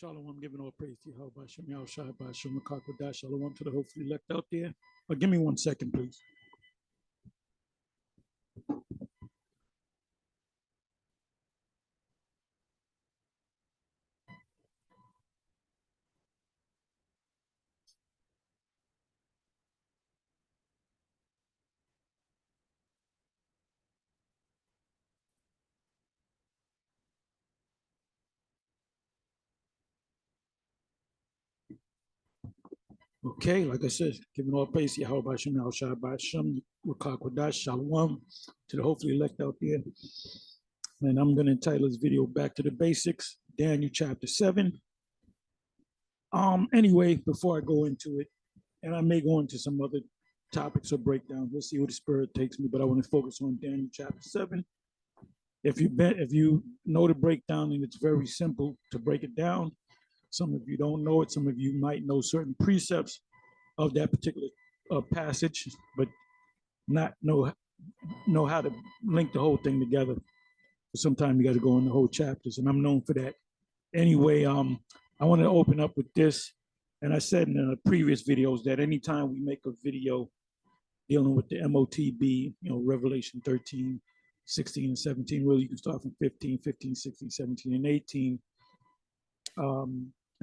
Shalom, I'm giving all praise to you. How about Shem Yahushua, by Shem Makakodash, Shalom to the hopefully elect out there. Give me 1 second, please. Okay, like I said, giving all praise to you. How about Shem Yahushua, by Shem Makakodash, Shalom to the hopefully elect out there. And I'm going to entitle this video Back to the Basics, Daniel chapter 7. Anyway, before I go into it, and I may go into some other topics or breakdowns, we'll see where the Spirit takes me, but I want to focus on Daniel chapter 7. If you know the breakdown, and it's very simple to break it down. Some of you don't know it. Some of you might know certain precepts of that particular passage, but not know how to link the whole thing together. Sometimes you got to go in the whole chapters, and I'm known for that. Anyway, I want to open up with this, and I said in the previous videos that anytime we make a video dealing with the MOTB, Revelation 13, 16, and 17, really you can start from 15, 16, 17, and 18.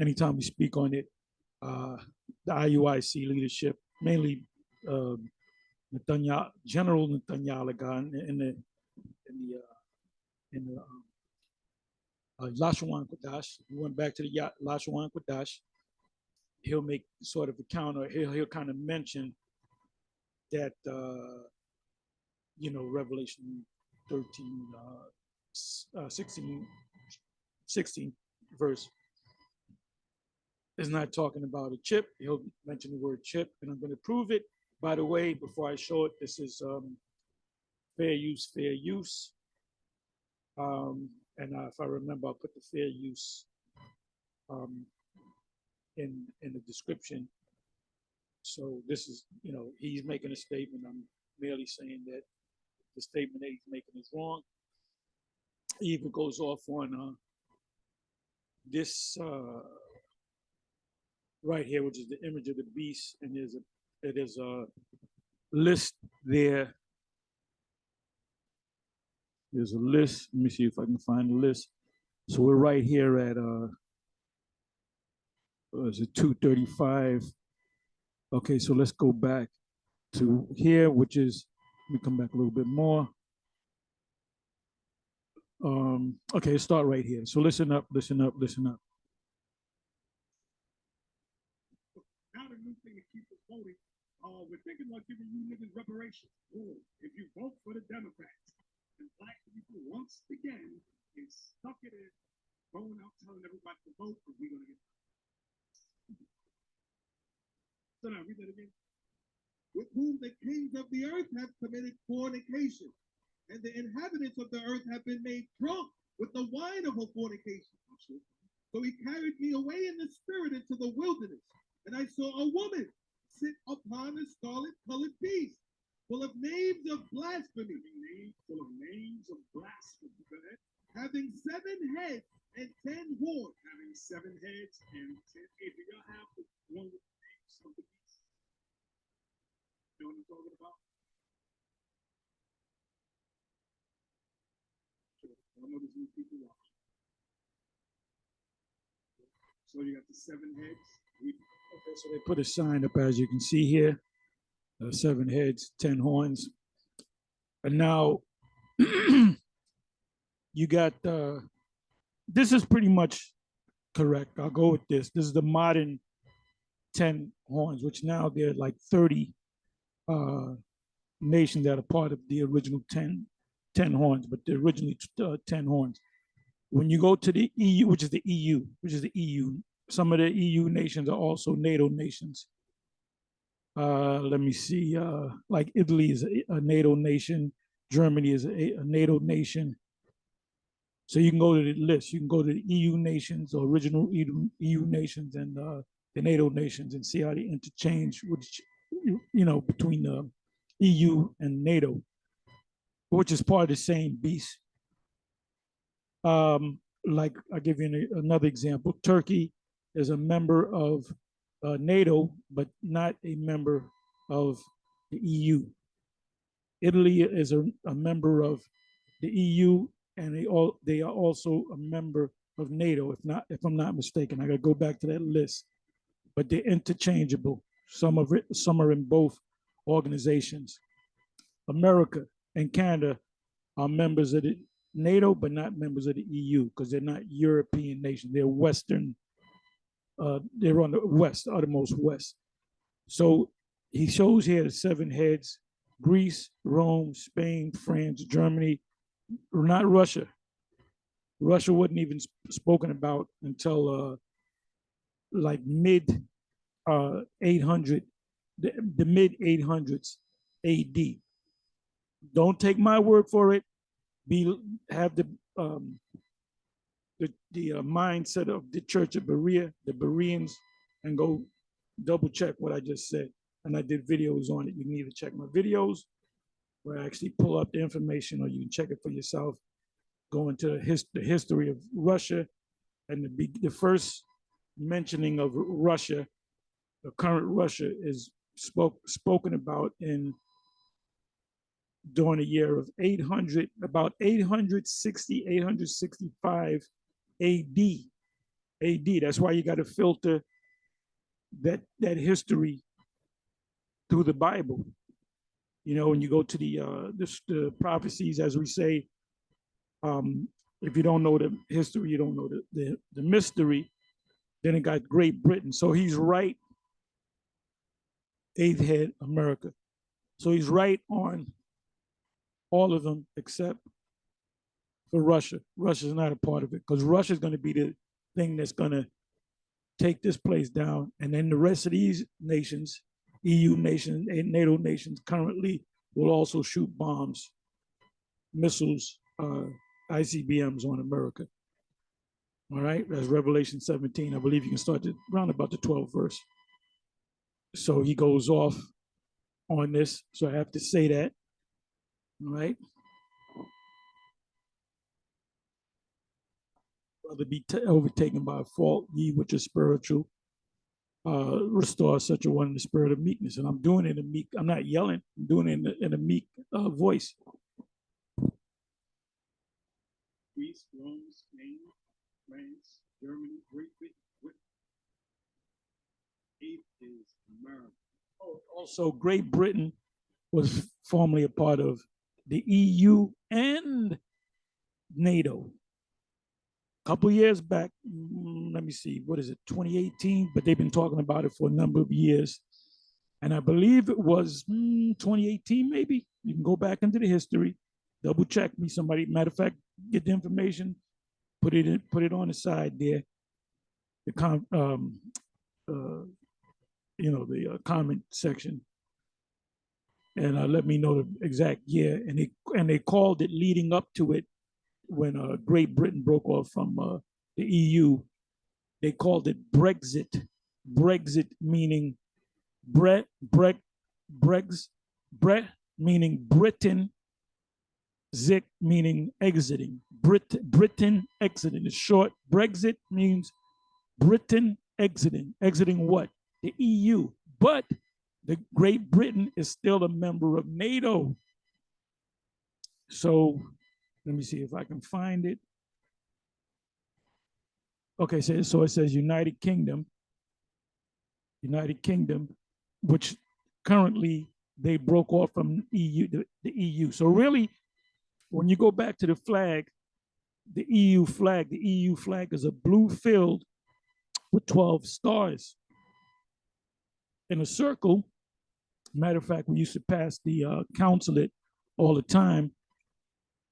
Anytime we speak on it, the IUIC leadership, mainly General Nathaniel in the Lashawan Kodash. We went back to the Lashawan Kodash. He'll make sort of a counter. He'll kind of mention that Revelation 13, 16 verse is not talking about a chip. He'll mention the word chip, and I'm going to prove it. By the way, before I show it, this is fair use. And if I remember, I'll put the fair use in the description. So this is, he's making a statement. I'm merely saying that the statement that he's making is wrong. He even goes off on this right here, which is the image of the beast, and there's a list there. There's a list. Let me see if I can find the list. So we're right here at is it 235? Okay, so let's go back to here, which is, let me come back a little bit more. Okay, let's start right here. So listen up. Now the new thing to keep us voting, we're thinking about giving you niggas reparations. If you vote for the Democrats, and black people once again is stuck in it, going out telling everybody to vote, because we're gonna get. So now read that again. With whom the kings of the earth have committed fornication, and the inhabitants of the earth have been made drunk with the wine of her fornication. So he carried me away in the spirit into the wilderness, and I saw a woman sit upon a scarlet-colored beast, full of names of blasphemy. Full of names of blasphemy. Having 7 heads and 10 horns. Having 7 heads and 10. Hey, do y'all have the one with the names of the beast? You know what I'm talking about? I know there's new people watching. So you got the 7 heads. Okay, so they put a sign up, as you can see here. 7 heads, 10 horns. And now you got, this is pretty much correct. I'll go with this. This is the modern 10 horns, which now there are like 30 nations that are part of the original 10 horns, but they're originally 10 horns. When you go to the EU, which is the EU, some of the EU nations are also NATO nations. Let me see, like Italy is a NATO nation. Germany is a NATO nation. So you can go to the list. You can go to the EU nations, or original EU nations, and the NATO nations, and see how they interchange, which, between the EU and NATO, which is part of the same beast. like I'll give you another example. Turkey is a member of NATO, but not a member of the EU. Italy is a member of the EU, and they are also a member of NATO. If I'm not mistaken, I got to go back to that list. But they're interchangeable. Some are in both organizations. America and Canada are members of the NATO, but not members of the EU because they're not European nations. They're Western. They're on the west, uttermost west. So he shows here the seven heads: Greece, Rome, Spain, France, Germany, not Russia. Russia wasn't even spoken about until like mid 800, the mid 800s AD. Don't take my word for it. Have the mindset of the Church of Berea, the Bereans, and go double check what I just said. And I did videos on it. You can either check my videos where I actually pull up the information, or you can check it for yourself. Go into the history of Russia, and the first mentioning of Russia, the current Russia, is spoken about during the year of 800, about 860, 865 AD. AD. That's why you got to filter that history through the Bible. You know, when you go to the prophecies, as we say, if you don't know the history, you don't know the mystery. Then it got Great Britain. So he's right. Eighth head, America. So he's right on all of them except for Russia. Russia's not a part of it because Russia's going to be the thing that's going to take this place down. And then the rest of these nations, EU nations and NATO nations, currently will also shoot bombs, missiles, ICBMs on America. All right, that's Revelation 17. I believe you can start around about the 12th verse. So he goes off on this. So I have to say that. All right. Rather be overtaken by a fault, ye which are spiritual, restore such a one in the spirit of meekness. And I'm doing it in a meek. I'm not yelling. I'm doing it in a meek voice. Greece, Rome, Spain, France, Germany, Great Britain. Eighth is America. Also, Great Britain was formerly a part of the EU and NATO. A couple years back, let me see, what is it, 2018? But they've been talking about it for a number of years. And I believe it was 2018, maybe. You can go back into the history, double check me. Somebody, matter of fact, get the information, put it on the side there. The comment section, and let me know the exact year. And they called it leading up to it when Great Britain broke off from the EU. They called it Brexit. Brexit meaning Brett meaning Britain. Zit meaning exiting. Britain exiting. In short, Brexit means Britain exiting. Exiting what? The EU. But the Great Britain is still a member of NATO. So let me see if I can find it. Okay, so it says United Kingdom, which currently they broke off from the EU. So really, when you go back to the flag, the EU flag is a blue field with 12 stars in a circle. Matter of fact, we used to pass the consulate all the time.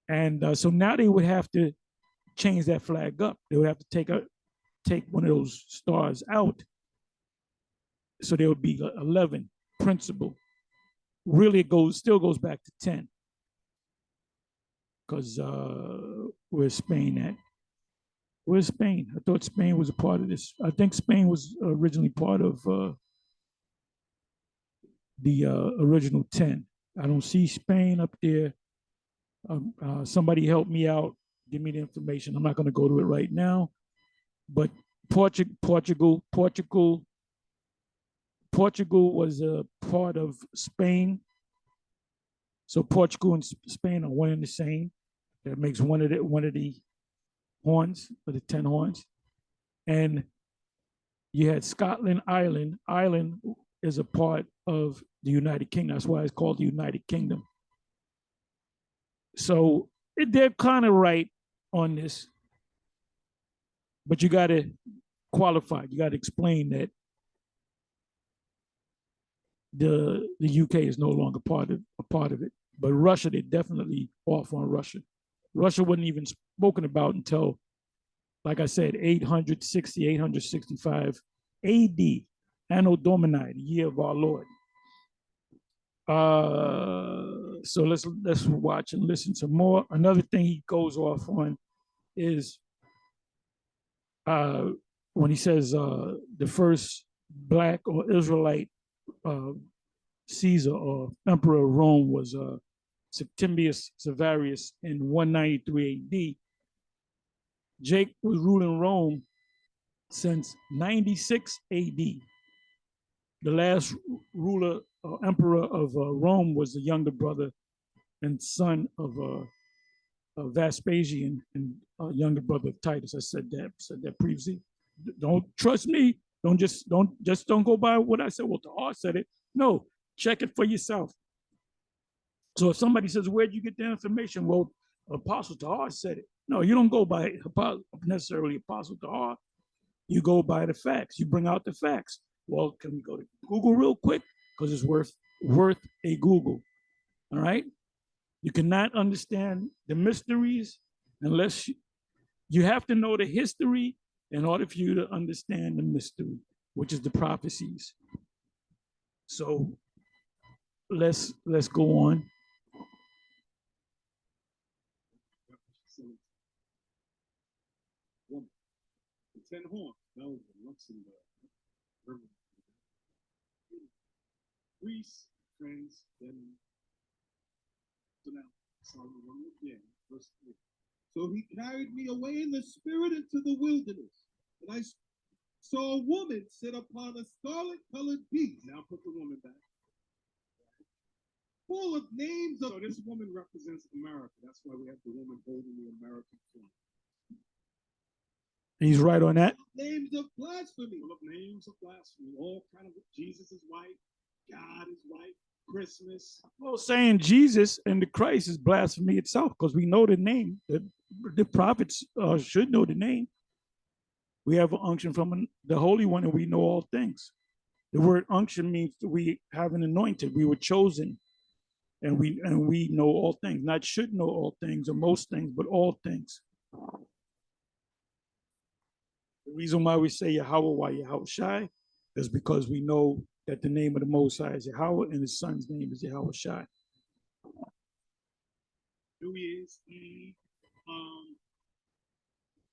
And so now they would have to change that flag up. They would have to take one of those stars out. So there would be 11 principal. Really, it still goes back to 10. Because where's Spain at? Where's Spain? I thought Spain was a part of this. I think Spain was originally part of the original 10. I don't see Spain up there. Somebody help me out. give me the information. I'm not going to go to it right now, but Portugal was a part of Spain. So Portugal and Spain are one and the same. That makes one of the horns, of the 10 horns. And you had Scotland Island. Ireland is a part of the United Kingdom. That's why it's called the United Kingdom. So they're kind of right on this, but you got to qualify. You got to explain that the UK is no longer a part of it. But Russia, they're definitely off on Russia. Russia wasn't even spoken about until, like I said, 865 AD, Anno Domini, the year of our Lord. So let's watch and listen some more. Another thing he goes off on is when he says the first black or Israelite Caesar or emperor of Rome was Septimius Severus in 193 AD. Jake was ruling Rome since 96 AD. The last ruler or emperor of Rome was the younger brother and son of Vespasian and younger brother of Titus. I said that previously. Don't trust me. Don't go by what I said. Well, the heart said it. No, check it for yourself. So if somebody says, "Where'd you get the information?" Well, Apostle Tahar said it. No, you don't go by necessarily Apostle Tahar. You go by the facts. You bring out the facts. Well, can we go to Google real quick? Because it's worth a Google. All right? You cannot understand the mysteries unless you have to know the history in order for you to understand the mystery, which is the prophecies. So let's go on. The 10 horns, Belgium, Luxembourg, Germany, Greece, France, Denmark. So now, Psalm 1 again, verse 3. So he carried me away in the spirit into the wilderness, and I saw a woman sit upon a scarlet-colored beast. Now put the woman back. Full of names of. So this woman represents America. That's why we have the woman holding the American flag. He's right on that. Names of blasphemy. Full of names of blasphemy. All kind of. Jesus is white. God is white. Christmas. Well, saying Jesus and the Christ is blasphemy itself because we know the name. The prophets should know the name. We have an unction from the Holy One, and we know all things. The word unction means we have an anointed. We were chosen, and we know all things. Not should know all things or most things, but all things. The reason why we say Yahweh, why Yahweh Shai, is because we know that the name of the Most High is Yahweh, and his son's name is Yahweh Shai. New Year's Eve,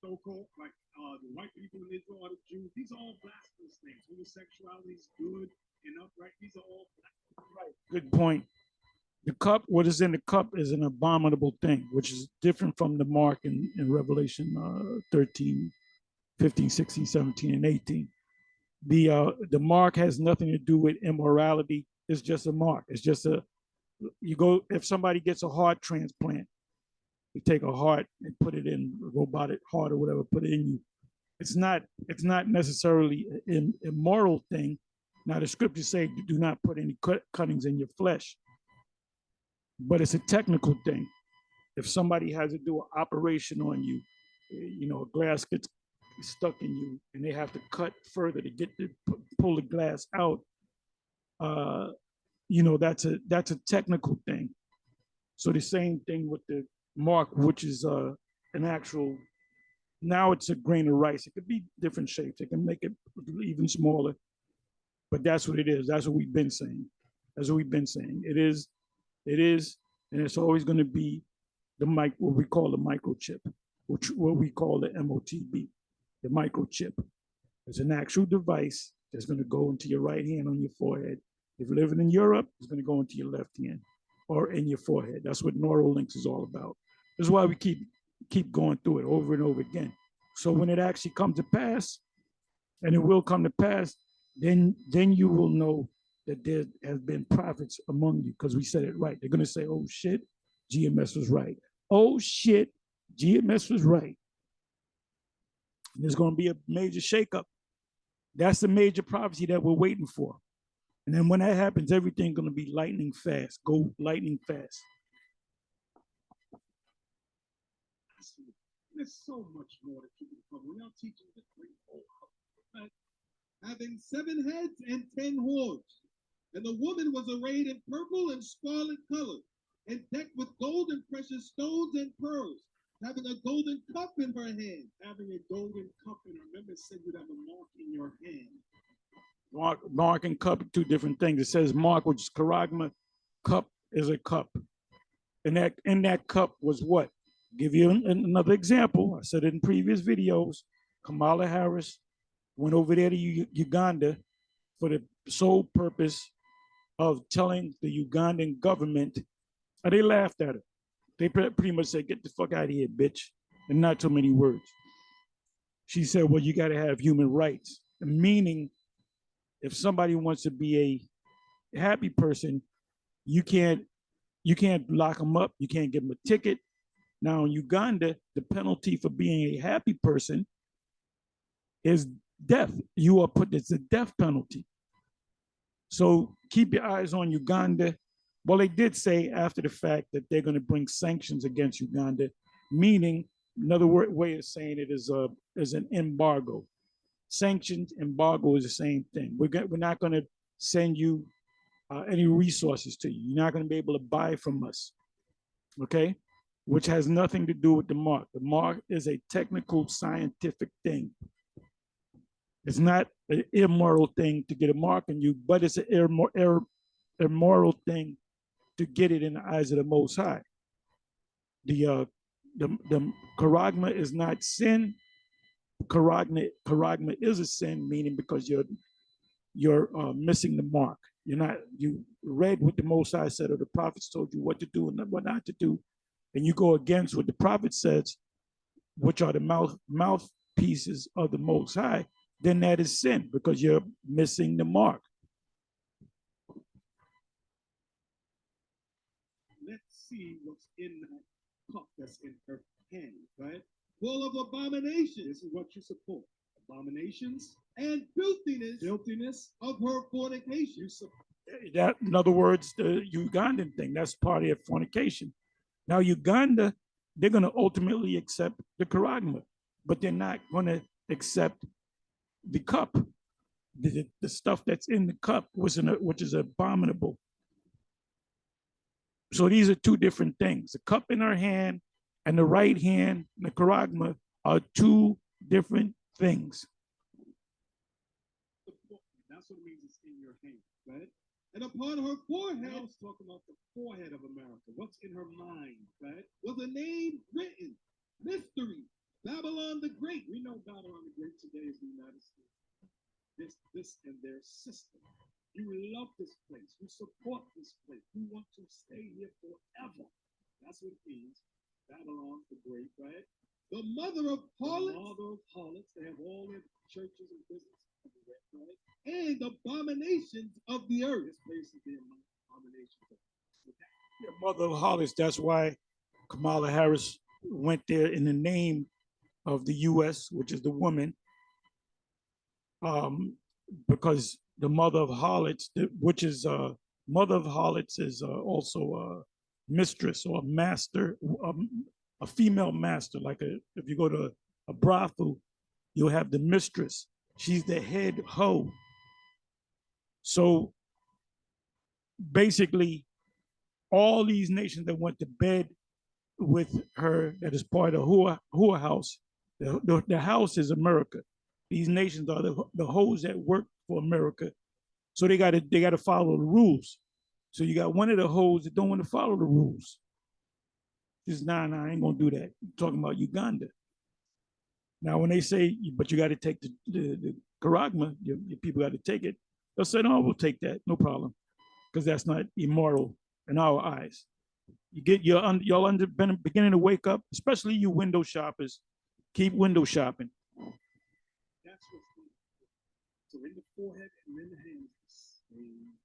so-called, like the white people in Israel are the Jews. These are all blasphemous things. Homosexuality is good and upright. These are all blasphemous. Right. Good point. The cup, what is in the cup is an abominable thing, which is different from the mark in Revelation 13, 15, 16, 17, and 18. The mark has nothing to do with immorality. It's just a mark. It's just if somebody gets a heart transplant, you take a heart and put it in a robotic heart or whatever, put it in you. It's not necessarily an immoral thing. Now the scriptures say do not put any cuttings in your flesh, but it's a technical thing. If somebody has to do an operation on you, a glass gets stuck in you and they have to cut further to pull the glass out, that's a technical thing. So the same thing with the mark, which is an actual, now it's a grain of rice. It could be different shapes. It can make it even smaller, but that's what it is. That's what we've been saying. It is, and it's always going to be what we call the microchip, what we call the MOTB. The microchip is an actual device that's going to go into your right hand on your forehead. If you're living in Europe, it's going to go into your left hand or in your forehead. That's what Neuralinks is all about. That's why we keep keep going through it over and over again. So when it actually comes to pass, and it will come to pass, then you will know that there has been prophets among you, because we said it right. They're going to say, oh shit, GMS was right. Oh shit, GMS was right. And there's going to be a major shakeup. That's the major prophecy that we're waiting for. And then when that happens, everything's going to be lightning fast. Go lightning fast. There's so much more that you can cover. We're not teaching this great whole having 7 heads and 10 horns. And the woman was arrayed in purple and scarlet color, and decked with gold and precious stones and pearls, having a golden cup in her hand. Having a golden cup in her. Remember, it said you'd have a mark in your hand. Mark and cup are two different things. It says mark, which is charagma. Cup is a cup. And that in that cup was what? Give you another example. I said it in previous videos. Kamala Harris went over there to Uganda for the sole purpose of telling the Ugandan government, and they laughed at her. They pretty much said, get the fuck out of here, bitch, and not too many words. She said, well, you got to have human rights, meaning if somebody wants to be a happy person, you can't lock them up. You can't give them a ticket. Now in Uganda, the penalty for being a happy person is death. You are put, it's a death penalty. So keep your eyes on Uganda. Well, they did say after the fact that they're going to bring sanctions against Uganda, meaning another way of saying it is an embargo. Sanctions, embargo is the same thing. We're not going to send you any resources to you. You're not going to be able to buy from us, okay? Which has nothing to do with the mark. The mark is a technical, scientific thing. It's not an immoral thing to get a mark on you, but it's an immoral thing to get it in the eyes of the Most High. The charagma is not sin. Charagma is a sin, meaning because you're missing the mark. You read what the Most High said, or the prophets told you what to do and what not to do, and you go against what the prophet says, which are the mouthpieces of the Most High, then that is sin because you're missing the mark. Let's see what's in that cup that's in her hand, right? Full of abominations. This is what you support. Abominations and filthiness of her fornication. That, in other words, the Ugandan thing, that's part of fornication. Now, Uganda, they're going to ultimately accept the charagma, but they're not going to accept the cup, the stuff that's in the cup, which is abominable. So these are two different things. The cup in her hand and the right hand, the charagma, are two different things. That's what it means, it's in your hand, right? And upon her forehead, I was talking about the forehead of America. What's in her mind, right? Was a name written, mystery, Babylon the Great. We know Babylon the Great today is the United States. This and their system. You love this place. You support this place. You want to stay here forever. That's what it means. Babylon the Great, right? The mother of harlots. The mother of harlots. They have all their churches and businesses. Right? And abominations of the earth. This place is the abominations of the earth. The mother of harlots, that's why Kamala Harris went there in the name of the U.S., which is the woman, because the mother of harlots, which is mother of harlots, is also a mistress or a master, a female master. Like if you go to a brothel, you'll have the mistress. She's the head hoe. So basically, all these nations that went to bed with her, that is part of Hua house. The house is America. These nations are the hoes that work for America. So they got to follow the rules. So you got one of the hoes that don't want to follow the rules. Just nah, I ain't gonna do that. I'm talking about Uganda. Now, when they say, but you got to take the charagma, your people got to take it, they'll say, no, we'll take that, no problem, because that's not immoral in our eyes. You get y'all beginning to wake up, especially you window shoppers. Keep window shopping. That's what's going on. So in the forehead and in the hands, same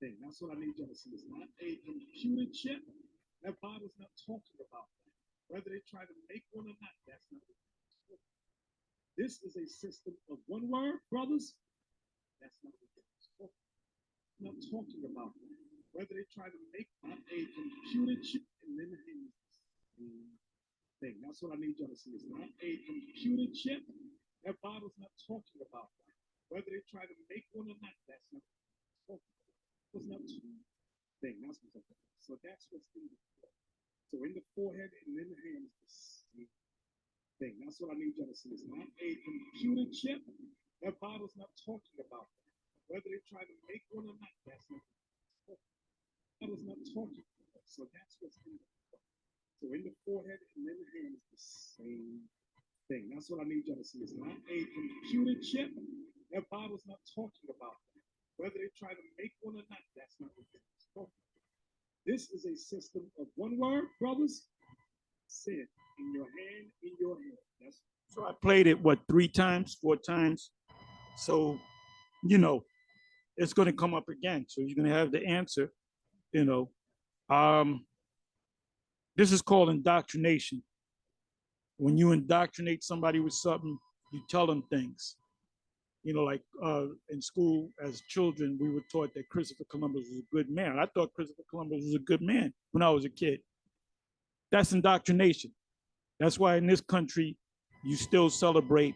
thing. That's what I need y'all to see. It's not a computer chip. That Bible's not talking about that. Whether they try to make one or not, that's not what it's talking about. This is a system of one word, brothers. That's not what it's talking about. I'm not talking about that. Whether they try to make a computer chip and then the hands, same thing. That's what I need y'all to see. It's not a computer chip. That Bible's not talking about that. Whether they try to make one or not, that's not what it's talking about. It's not thing. That's what's up. So that's what's in the forehead. So in the forehead and in the hands, the same thing. That's what I need y'all to see. It's not a computer chip. That Bible's not talking about that. Whether they try to make one or not, that's not what it's talking about. Bible's not talking about that. So that's what's in the forehead. So in the forehead and in the hands, the same thing. That's what I need y'all to see. It's not a computer chip. That Bible's not talking about that. Whether they try to make one or not, that's not what it's talking about. This is a system of one word, brothers. Sin in your hand, in your hand. That's So I played it, what, 3 times, 4 times? So, you know, it's going to come up again. So you're going to have the answer, you know. This is called indoctrination. When you indoctrinate somebody with something, you tell them things. You know, like in school as children, we were taught that Christopher Columbus was a good man. I thought Christopher Columbus was a good man when I was a kid. That's indoctrination. That's why in this country, you still celebrate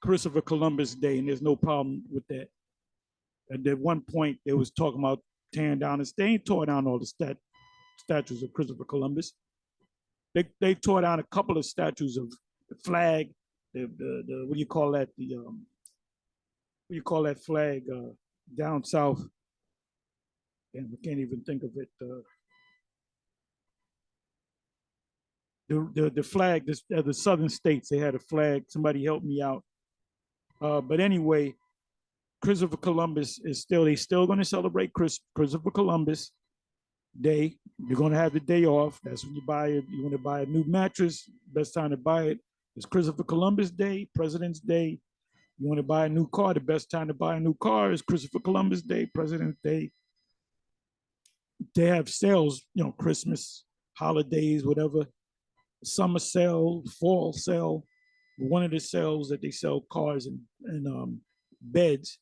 Christopher Columbus Day, and there's no problem with that. And at one point, they was talking about tearing down, and they ain't tore down all the statues of Christopher Columbus. They tore down a couple of statues of the flag, the what do you call that? The what do you call that flag down south? And we can't even think of it. The flag, the southern states, they had a flag. Somebody help me out. But anyway, Christopher Columbus is they still going to celebrate Christopher Columbus Day. You're going to have the day off. That's when you want to buy a new mattress. Best time to buy it is Christopher Columbus Day, President's Day. You want to buy a new car, the best time to buy a new car is Christopher Columbus Day, President's Day. They have sales, you know, Christmas, holidays, whatever. Summer sale, fall sale. One of the sales that they sell cars and beds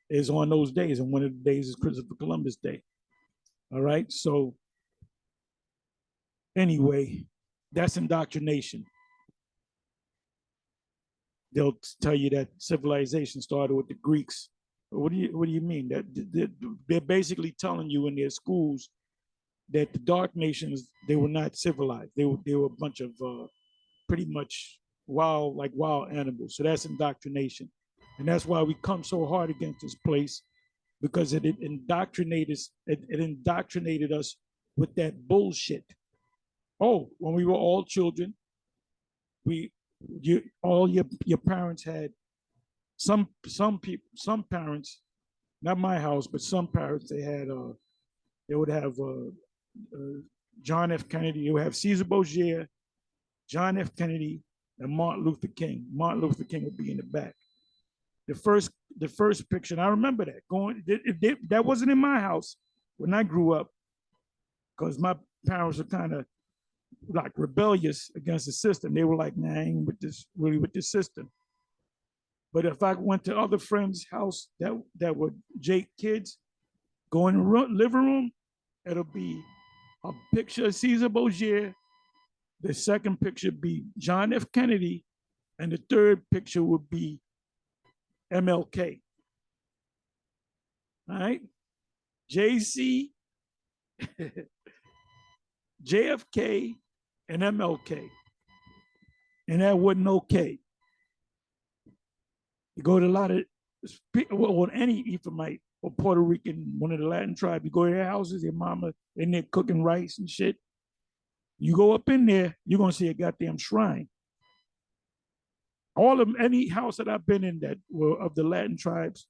is on those days, and one of the days is Christopher Columbus Day. All right, so anyway, that's indoctrination. They'll tell you that civilization started with the Greeks. What do you mean? That they're basically telling you in their schools that the dark nations, they were not civilized. They were a bunch of pretty much wild animals. So that's indoctrination. And that's why we come so hard against this place, because it indoctrinated us with that bullshit. Oh, when we were all children, all your parents had some parents, not my house, but some parents, they would have John F. Kennedy. They would have Caesar Borgia, John F. Kennedy, and Martin Luther King. Martin Luther King would be in the back. The first picture, and I remember that that wasn't in my house when I grew up, because my parents were kind of like rebellious against the system. They were like, nah, I ain't with this system. But if I went to other friends' house that were Jake kids, go in the living room, it'll be a picture of Caesar Borgia. The second picture be John F. Kennedy, and the third picture would be MLK. All right, JC, JFK, and MLK, and that wasn't okay. You go to a lot of, well, any Ephraimite or Puerto Rican, one of the Latin tribes, you go to their houses, their mama in there cooking rice and shit. You go up in there, you're gonna see a goddamn shrine. All of any house that I've been in that were of the Latin tribes,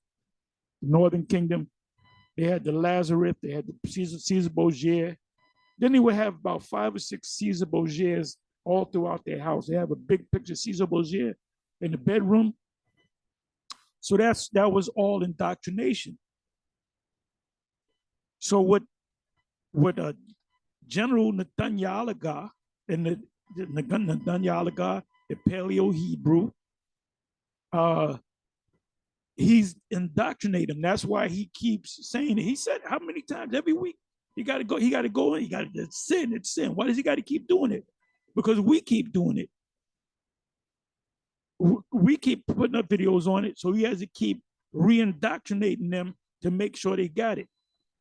the Northern Kingdom, they had the Lazarus, they had the Caesar Borgia, Then they would have about 5 or 6 Caesar Borgias all throughout their house. They have a big picture of Caesar Borgia in the bedroom. So that was all indoctrination. So what General Nathaniel and the Nathaniel, the Paleo Hebrew, he's indoctrinating them. That's why he keeps saying it. He said how many times every week? He got to go in. He got to sin. It's sin. Why does he got to keep doing it? Because we keep doing it. We keep putting up videos on it, so he has to keep re-indoctrinating them to make sure they got it.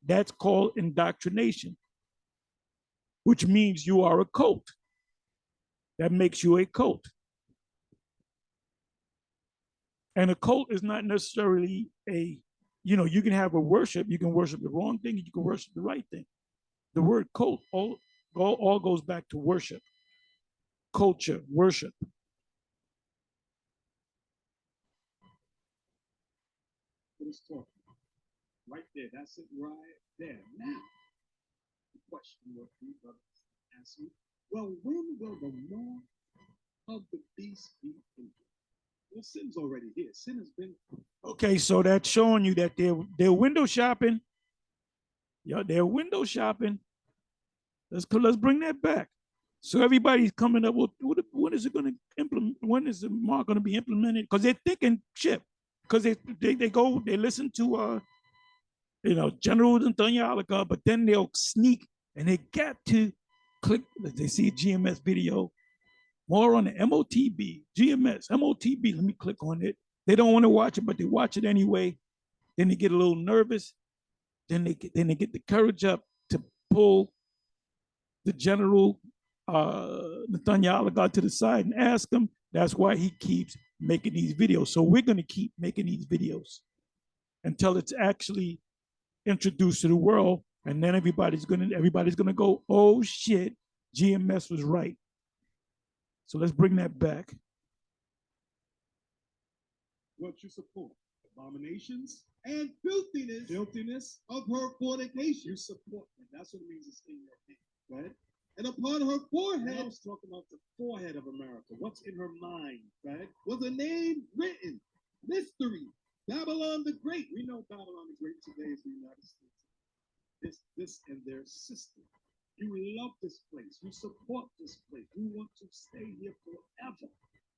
That's called indoctrination, which means you are a cult. That makes you a cult. And a cult is not necessarily you can have a worship, you can worship the wrong thing, and you can worship the right thing. The word cult all goes back to worship, culture, worship. Let's talk. Right there, that's it right there. Now, the question what we brothers ask you, well, when will the mark of the beast be ended? Well, sin's already here. Sin has been. Okay, so that's showing you that they're window shopping. Yeah, they're window shopping. Let's bring that back. So everybody's coming up with when is it going to implement? When is the mark going to be implemented? Because they're thinking chip. Because they listen to General Nathaniel, but then they'll sneak and they got to click. They see a GMS video, more on the MOTB, GMS, MOTB. Let me click on it. They don't want to watch it, but they watch it anyway. Then they get a little nervous. Then they get the courage up to pull the General Nathaniel to the side and ask him. That's why he keeps making these videos. So we're going to keep making these videos until it's actually introduced to the world, and then everybody's gonna go, oh shit, GMS was right. So let's bring that back. What you support? Abominations and filthiness of her fornication. You support it. That's what it means. It's in your hand, right? And upon her forehead, I was talking about the forehead of America. What's in her mind, right? Was a name written, mystery, Babylon the Great. We know Babylon the Great today is the United States. This and their system. You love this place. You support this place. You want to stay here forever.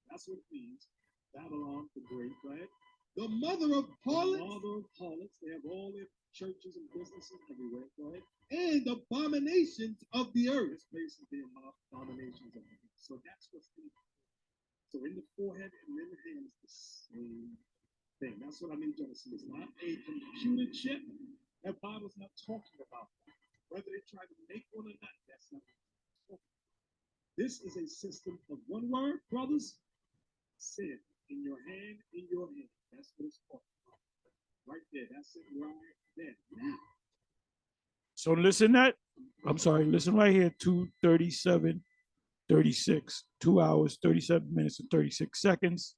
That's what it means. Babylon the Great, right? The mother of harlots. The mother of harlots. They have all their churches and businesses everywhere, right? And abominations of the earth. This place is the abominations of the earth. So that's what's in it. So in the forehead and in the hand is the same thing. That's what I mean, Genesis. It's not a computer chip. That Bible's not talking about that. Whether they try to make one or not, that's not what it's talking about. This is a system of one word, brothers. Sin in your hand, in your hand. That's what it's talking about. Right there. That's it right there. Now. So listen right here, 2:37:36, 2 hours, 37 minutes, and 36 seconds.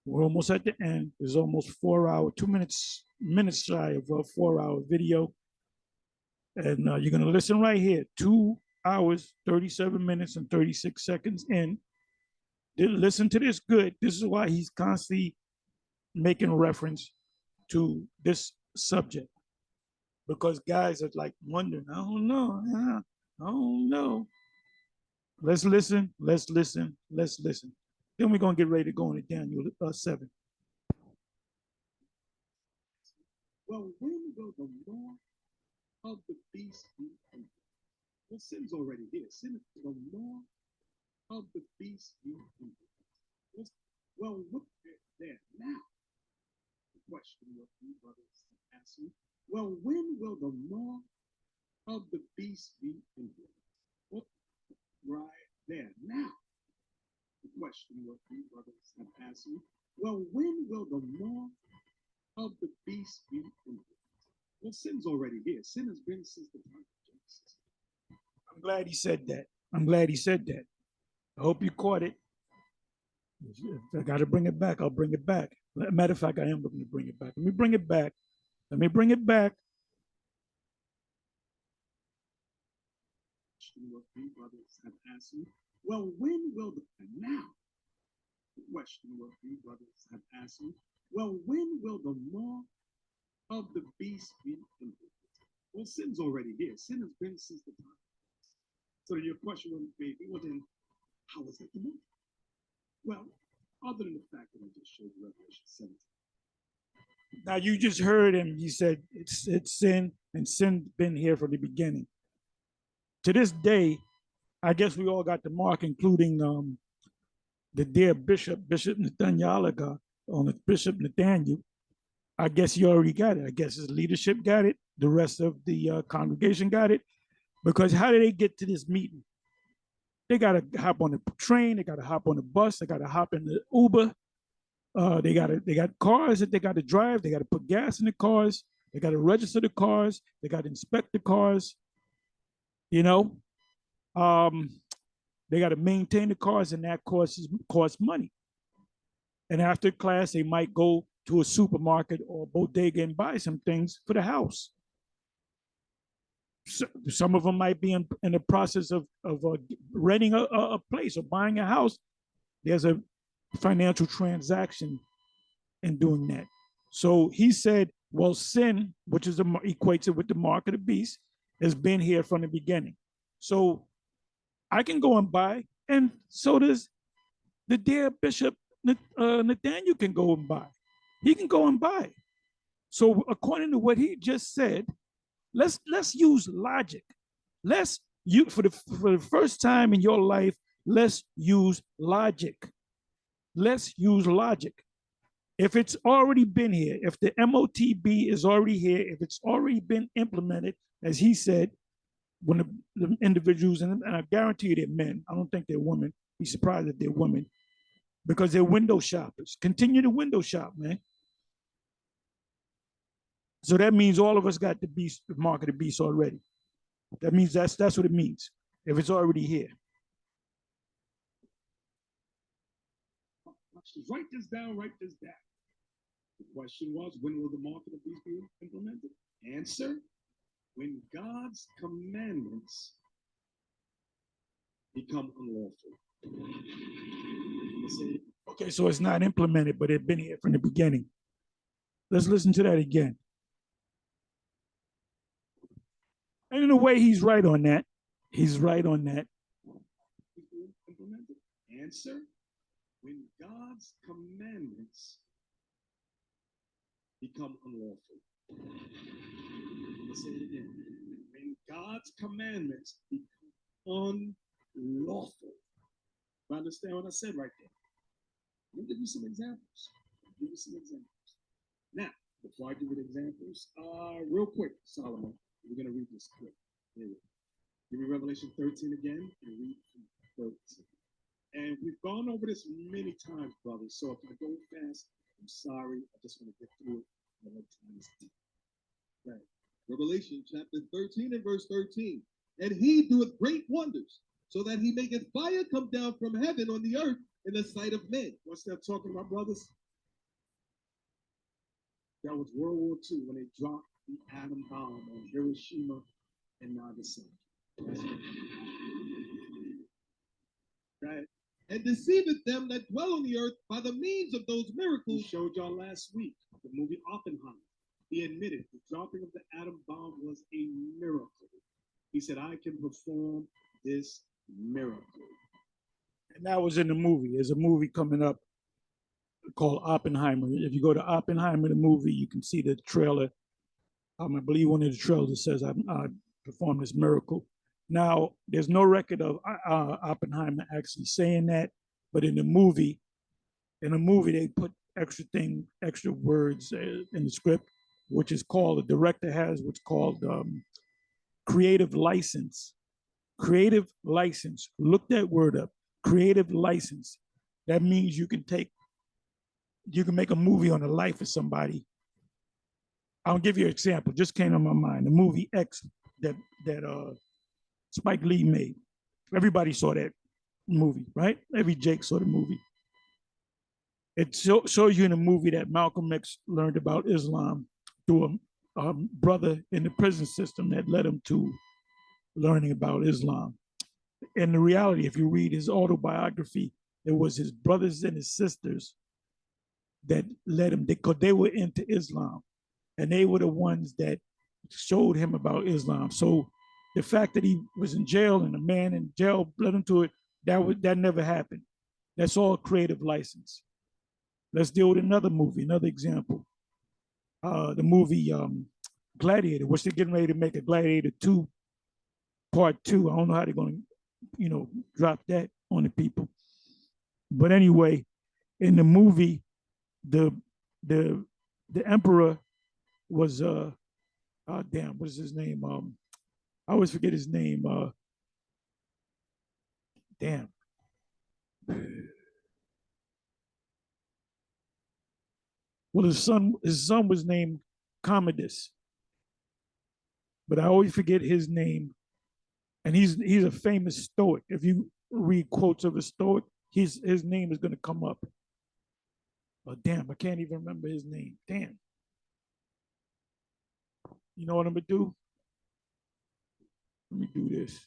We're almost at the end. There's almost 4 hours, 2 minutes shy of a 4-hour video. And you're going to listen right here, 2 hours, 37 minutes, and 36 seconds in. Listen to this good. This is why he's constantly making reference to this subject. Because guys are like wondering, I don't know. Let's listen. Then we're going to get ready to go into Daniel 7. Well, when will the mark of the beast be ended? Well, sin's already here. Sin is the mark of the beast be ended. Well, look there now. The question what you brothers ask you. Well, when will the mark of the beast be ended? Well, right there now. The question what you brothers have asked you. Well, when will the mark of the beast be ended? Well, sin's already here. Sin has been since the time of Genesis. I'm glad he said that. I hope you caught it. If I got to bring it back, I'll bring it back. Matter of fact, I am going to bring it back. Let me bring it back. question will be, brothers have asked you, well, when will the, and now, the question will be, brothers have asked you, well, when will the mark of the beast be implemented? Well, sin's already here. Sin has been since the time. So your question will be, well, then, how is it the mark? Well, other than the fact that I just showed you Revelation 17. Now you just heard him. He said it's sin, and sin been here from the beginning. To this day, I guess we all got the mark, including the dear Bishop Nathaniel, on the Bishop Nathaniel. I guess he already got it. I guess his leadership got it. The rest of the congregation got it. Because how did they get to this meeting? They got to hop on the train. They got to hop on the bus. They got to hop in the Uber. They got cars that they got to drive. They got to put gas in the cars. They got to register the cars. They got to inspect the cars. You know, they got to maintain the cars, and that costs money. And after class, they might go to a supermarket or bodega and buy some things for the house. So, some of them might be in the process of renting a place or buying a house. There's a financial transaction in doing that. So he said, well, sin, which is equates it with the mark of the beast, has been here from the beginning. So I can go and buy, and so does the dear Bishop Nathaniel can go and buy. He can go and buy. So according to what he just said, let's use logic. For the first time in your life, let's use logic. Let's use logic. If it's already been here, if the MOTB is already here, if it's already been implemented, as he said, when the individuals, and I guarantee you they're men, I don't think they're women. Be surprised if they're women, because they're window shoppers. Continue to window shop, man. So that means all of us got the beast, the mark of the beast already. That means that's what it means, if it's already here. Write this down, write this down. The question was, when will the mark of the beast be implemented? Answer, when God's commandments become unlawful. Okay, so it's not implemented, but it's been here from the beginning. Let's listen to that again. And in a way, he's right on that. He's right on that. Implemented. Answer, when God's commandments become unlawful. Let's say it again. When God's commandments become unlawful. You understand what I said right there? Let me give you some examples. Now, before I give you the examples, real quick, Solomon, we're going to read this quick. Here. Give me Revelation 13 again and read from 13. And we've gone over this many times, brothers. So if I go fast, I'm sorry. I just want to get through it. Right. Revelation chapter 13 and verse 13. And he doeth great wonders, so that he maketh fire come down from heaven on the earth in the sight of men. What's that talking about, brothers? That was World War II when they dropped the atom bomb on Hiroshima and Nagasaki. Right. And deceiveth them that dwell on the earth by the means of those miracles. We showed y'all last week, the movie Oppenheimer. He admitted the dropping of the atom bomb was a miracle. He said, I can perform this miracle. And that was in the movie. There's a movie coming up called Oppenheimer. If you go to Oppenheimer, the movie, you can see the trailer. I believe one of the trailers says I performed this miracle. Now, there's no record of Oppenheimer actually saying that, but in the movie, they put extra words in the script, which is called, the director has what's called creative license. Creative license. Look that word up. Creative license. That means you can make a movie on the life of somebody. I'll give you an example. Just came to my mind. The movie X that Spike Lee made. Everybody saw that movie, right? Every Jake saw the movie. It shows you in the movie that Malcolm X learned about Islam through a brother in the prison system that led him to learning about Islam. in the reality, if you read his autobiography, it was his brothers and his sisters that led him because they were into Islam, and they were the ones that showed him about Islam. So the fact that he was in jail and a man in jail led him to it, that never happened. That's all creative license. Let's deal with another movie, another example. The movie Gladiator, which they're getting ready to make a Gladiator 2 part 2. I don't know how they're going to, drop that on the people. But anyway, in the movie, the the the emperor was damn, what is his name? I always forget his name. Damn. Well, his son was named Commodus, but I always forget his name. And he's a famous Stoic. If you read quotes of a Stoic, his name is going to come up. Oh, damn, I can't even remember his name. Damn. You know what I'm gonna do? Let me do this.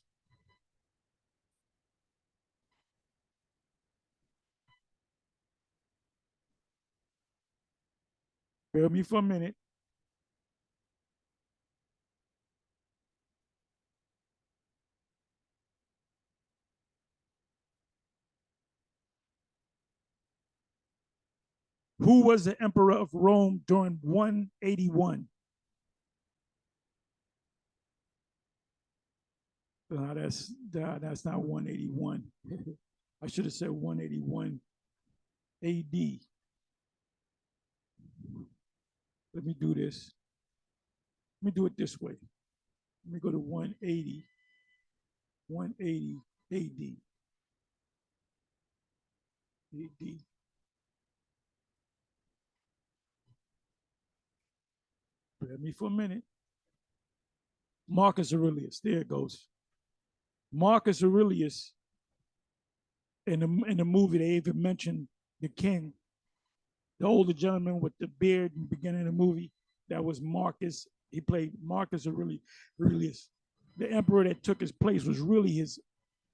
Bear with me for a minute. Who was the emperor of Rome during 181? That's not 181. I should have said 181 AD. Let me do this. Let me do it this way. Let me go to 180 AD. AD. Bear me for a minute. Marcus Aurelius. There it goes. Marcus Aurelius. In the movie, they even mentioned the king, the older gentleman with the beard in the beginning of the movie. That was Marcus. He played Marcus Aurelius. The emperor that took his place was really his.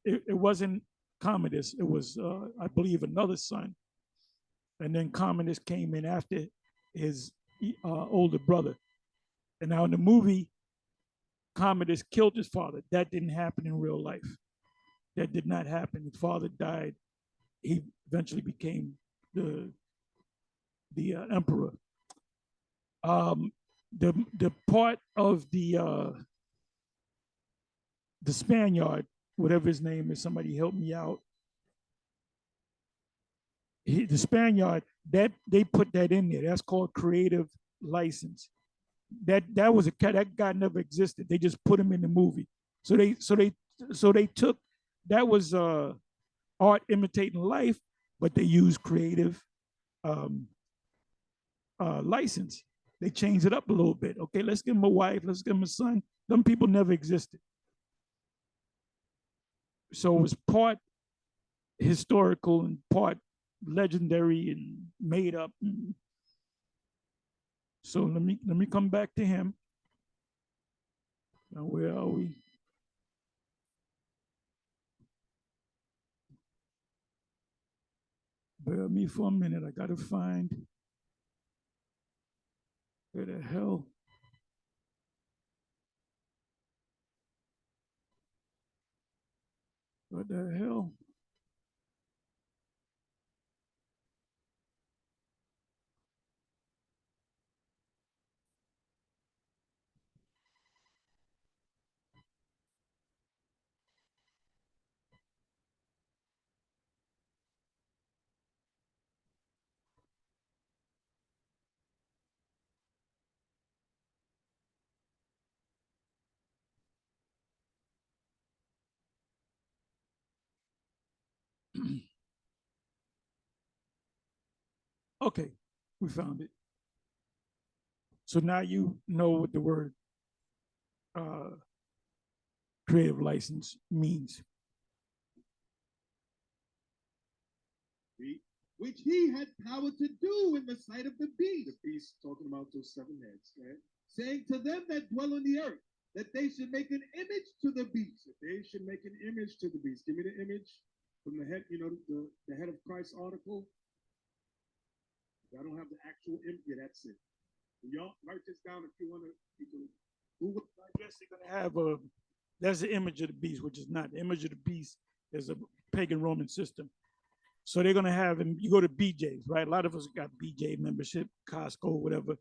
It wasn't Commodus. It was, I believe, another son. And then Commodus came in after his older brother. And now in the movie, Commodus killed his father. That didn't happen in real life. That did not happen. His father died. He eventually became the emperor. The part of the Spaniard, whatever his name is, somebody help me out. The Spaniard, that they put that in there. That's called creative license. That was that guy never existed. They just put him in the movie. So they took that was art imitating life, but they used creative um, license. They changed it up a little bit. Okay, let's give him a wife. Let's give him a son. Them people never existed. So it was part historical and part legendary and made up. So let me come back to him. Now where are we? Bear me for a minute. I gotta find where the hell. What the hell? Okay, we found it. So now you know what the word uh, creative license means. Which he had power to do in the sight of the beast. The beast talking about those seven heads, right? Saying to them that dwell on the earth, that they should make an image to the beast. They should make an image to the beast. Give me the image from the head, the head of Christ article. I don't have the actual image. Yeah, that's it. Y'all write this down if you want to. You can Google. I guess they're gonna have a. That's the image of the beast, which is not the image of the beast. Is a pagan Roman system. So they're gonna have, and you go to BJ's, right? A lot of us got BJ membership, Costco, whatever.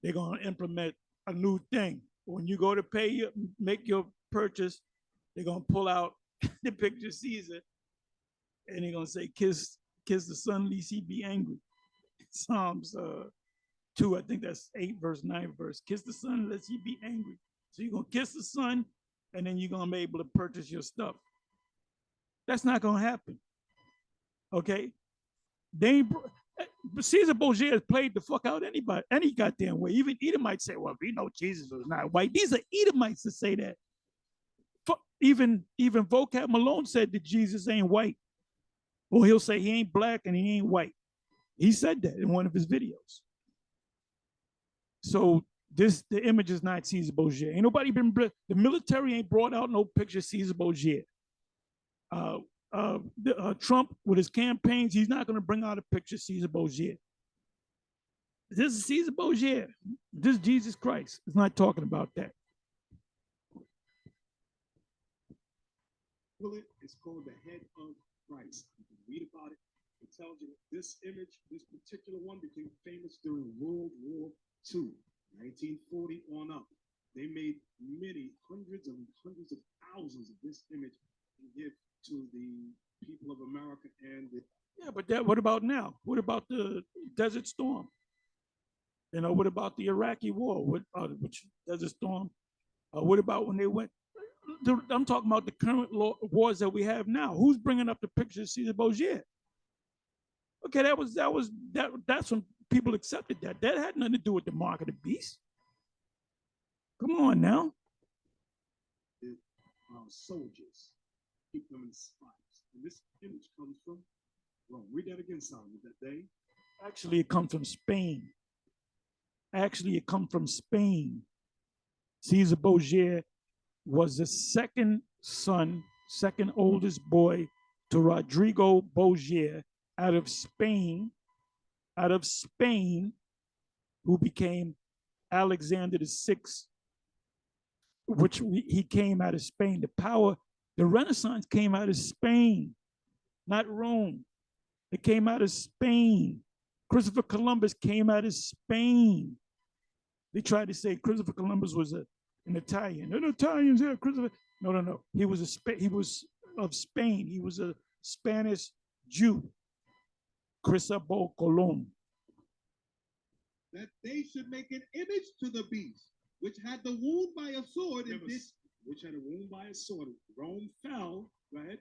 They're gonna implement a new thing. When you go to make your purchase, they're gonna pull out the picture of Caesar, and they're gonna say, "Kiss the son, lest he be angry." Psalms 2, I think that's 8 verse 9 verse. Kiss the son, lest he be angry. So you're gonna kiss the son, and then you're gonna be able to purchase your stuff. That's not gonna happen. Okay, they ain't. Caesar Borgia has played the fuck out anybody, any goddamn way. Even Edomites say, "Well, we know Jesus was not white." These are Edomites to say that. Even Vocab Malone said that Jesus ain't white. Well, he'll say he ain't black and he ain't white. He said that in one of his videos. So the image is not Caesar Borgia. Ain't nobody been, the military ain't brought out no picture of Caesar Borgia. Trump with his campaigns, he's not going to bring out a picture of Caesar Borgia. This is Caesar Borgia. This is Jesus Christ. It's not talking about that. Bullet is called the head of Christ. You can read about it. It tells you this image, this particular one, became famous during World War II, 1940 on up. They made many hundreds and hundreds of thousands of this image and give to the people of America and the. Yeah, but what about now? What about the Desert Storm? What about the Iraqi war? Which Desert Storm? What about when they went? I'm talking about the current wars that we have now. Who's bringing up the picture of Caesar Borgia? Okay, that's when people accepted that. That had nothing to do with the mark of the beast. Come on now. The soldiers keep them in spots. And this image comes from Rome. Read that again, Solomon, that day. Actually, it comes from Spain. Caesar Borgia was the second oldest boy to Rodrigo Borgia out of Spain, who became Alexander VI, he came out of Spain. The Renaissance came out of Spain, not Rome. It came out of Spain. Christopher Columbus came out of Spain. They tried to say Christopher Columbus was an Italian. The Italians here, Christopher. No. He was of Spain. He was a Spanish Jew. Cristobal Colon. That they should make an image to the beast, which had the wound by a sword, which had a wound by a sword. Rome fell. Go ahead.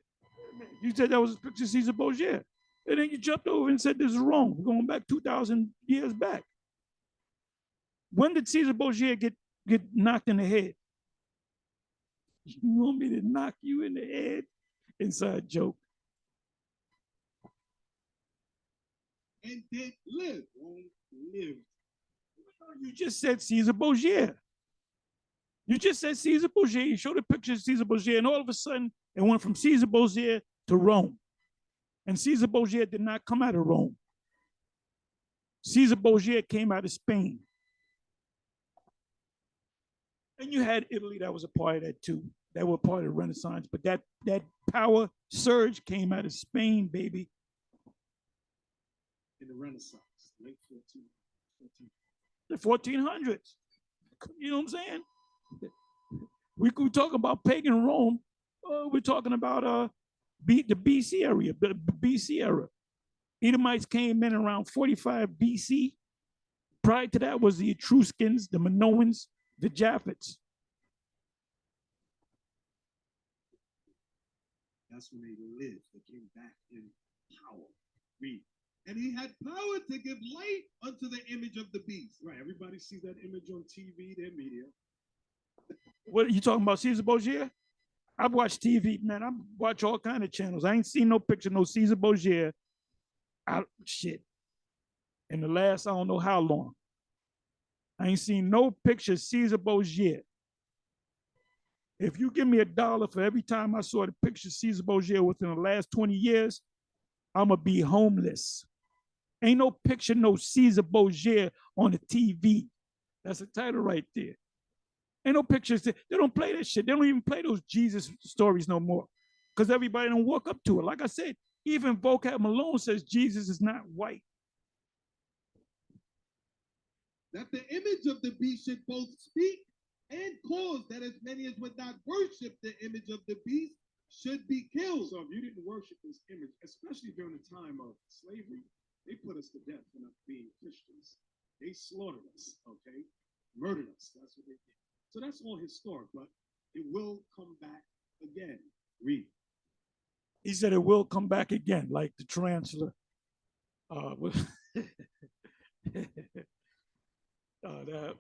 You said that was a picture of Caesar Borgia. And then you jumped over and said this is wrong. We're going back 2,000 years back. When did Caesar Borgia get knocked in the head? You want me to knock you in the head? Inside joke. And did live. Rome lived. You just said Caesar Borgia. You just said Caesar Borgia. You showed a picture of Caesar Borgia, and all of a sudden, it went from Caesar Borgia to Rome. And Caesar Borgia did not come out of Rome. Caesar Borgia came out of Spain. And you had Italy that was a part of that too. That were part of the Renaissance. But that power surge came out of Spain, baby. In the Renaissance, late 1400s. You know what I'm saying? We could talk about pagan Rome. We're talking about the BC area, the BC era. Edomites came in around 45 BC. Prior to that was the Etruscans, the Minoans, the Japhets. That's when they lived. They came back in power. Read. And he had power to give light unto the image of the beast. Right. Everybody sees that image on TV, their media. What are you talking about, Caesar Borgia? I watch TV, man. I watch all kind of channels. I ain't seen no picture, no Caesar Borgia. Shit. In the last, I don't know how long. I ain't seen no picture of Caesar Borgia. If you give me $1 for every time I saw the picture of Caesar Borgia within the last 20 years, I'm going to be homeless. Ain't no picture, no Caesar Borgia on the TV. That's the title right there. Ain't no pictures. They don't play that shit. They don't even play those Jesus stories no more because everybody don't walk up to it. Like I said, even Vocab Malone says Jesus is not white. That the image of the beast should both speak and cause that as many as would not worship the image of the beast should be killed. So if you didn't worship this image, especially during the time of slavery, they put us to death for not being Christians. They slaughtered us, okay? Murdered us. That's what they did. So that's all historic, but it will come back again. Read. He said it will come back again, like the tarantula.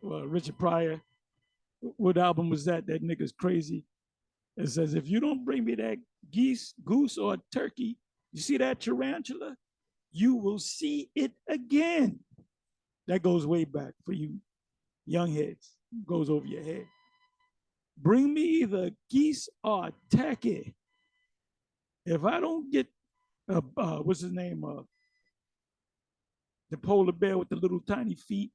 Richard Pryor. What album was that? That nigga's crazy. It says, if you don't bring me that goose, or turkey, you see that tarantula, you will see it again. That goes way back for you young heads. Goes over your head. Bring me either geese or turkey. If I don't get, what's his name? The polar bear with the little tiny feet.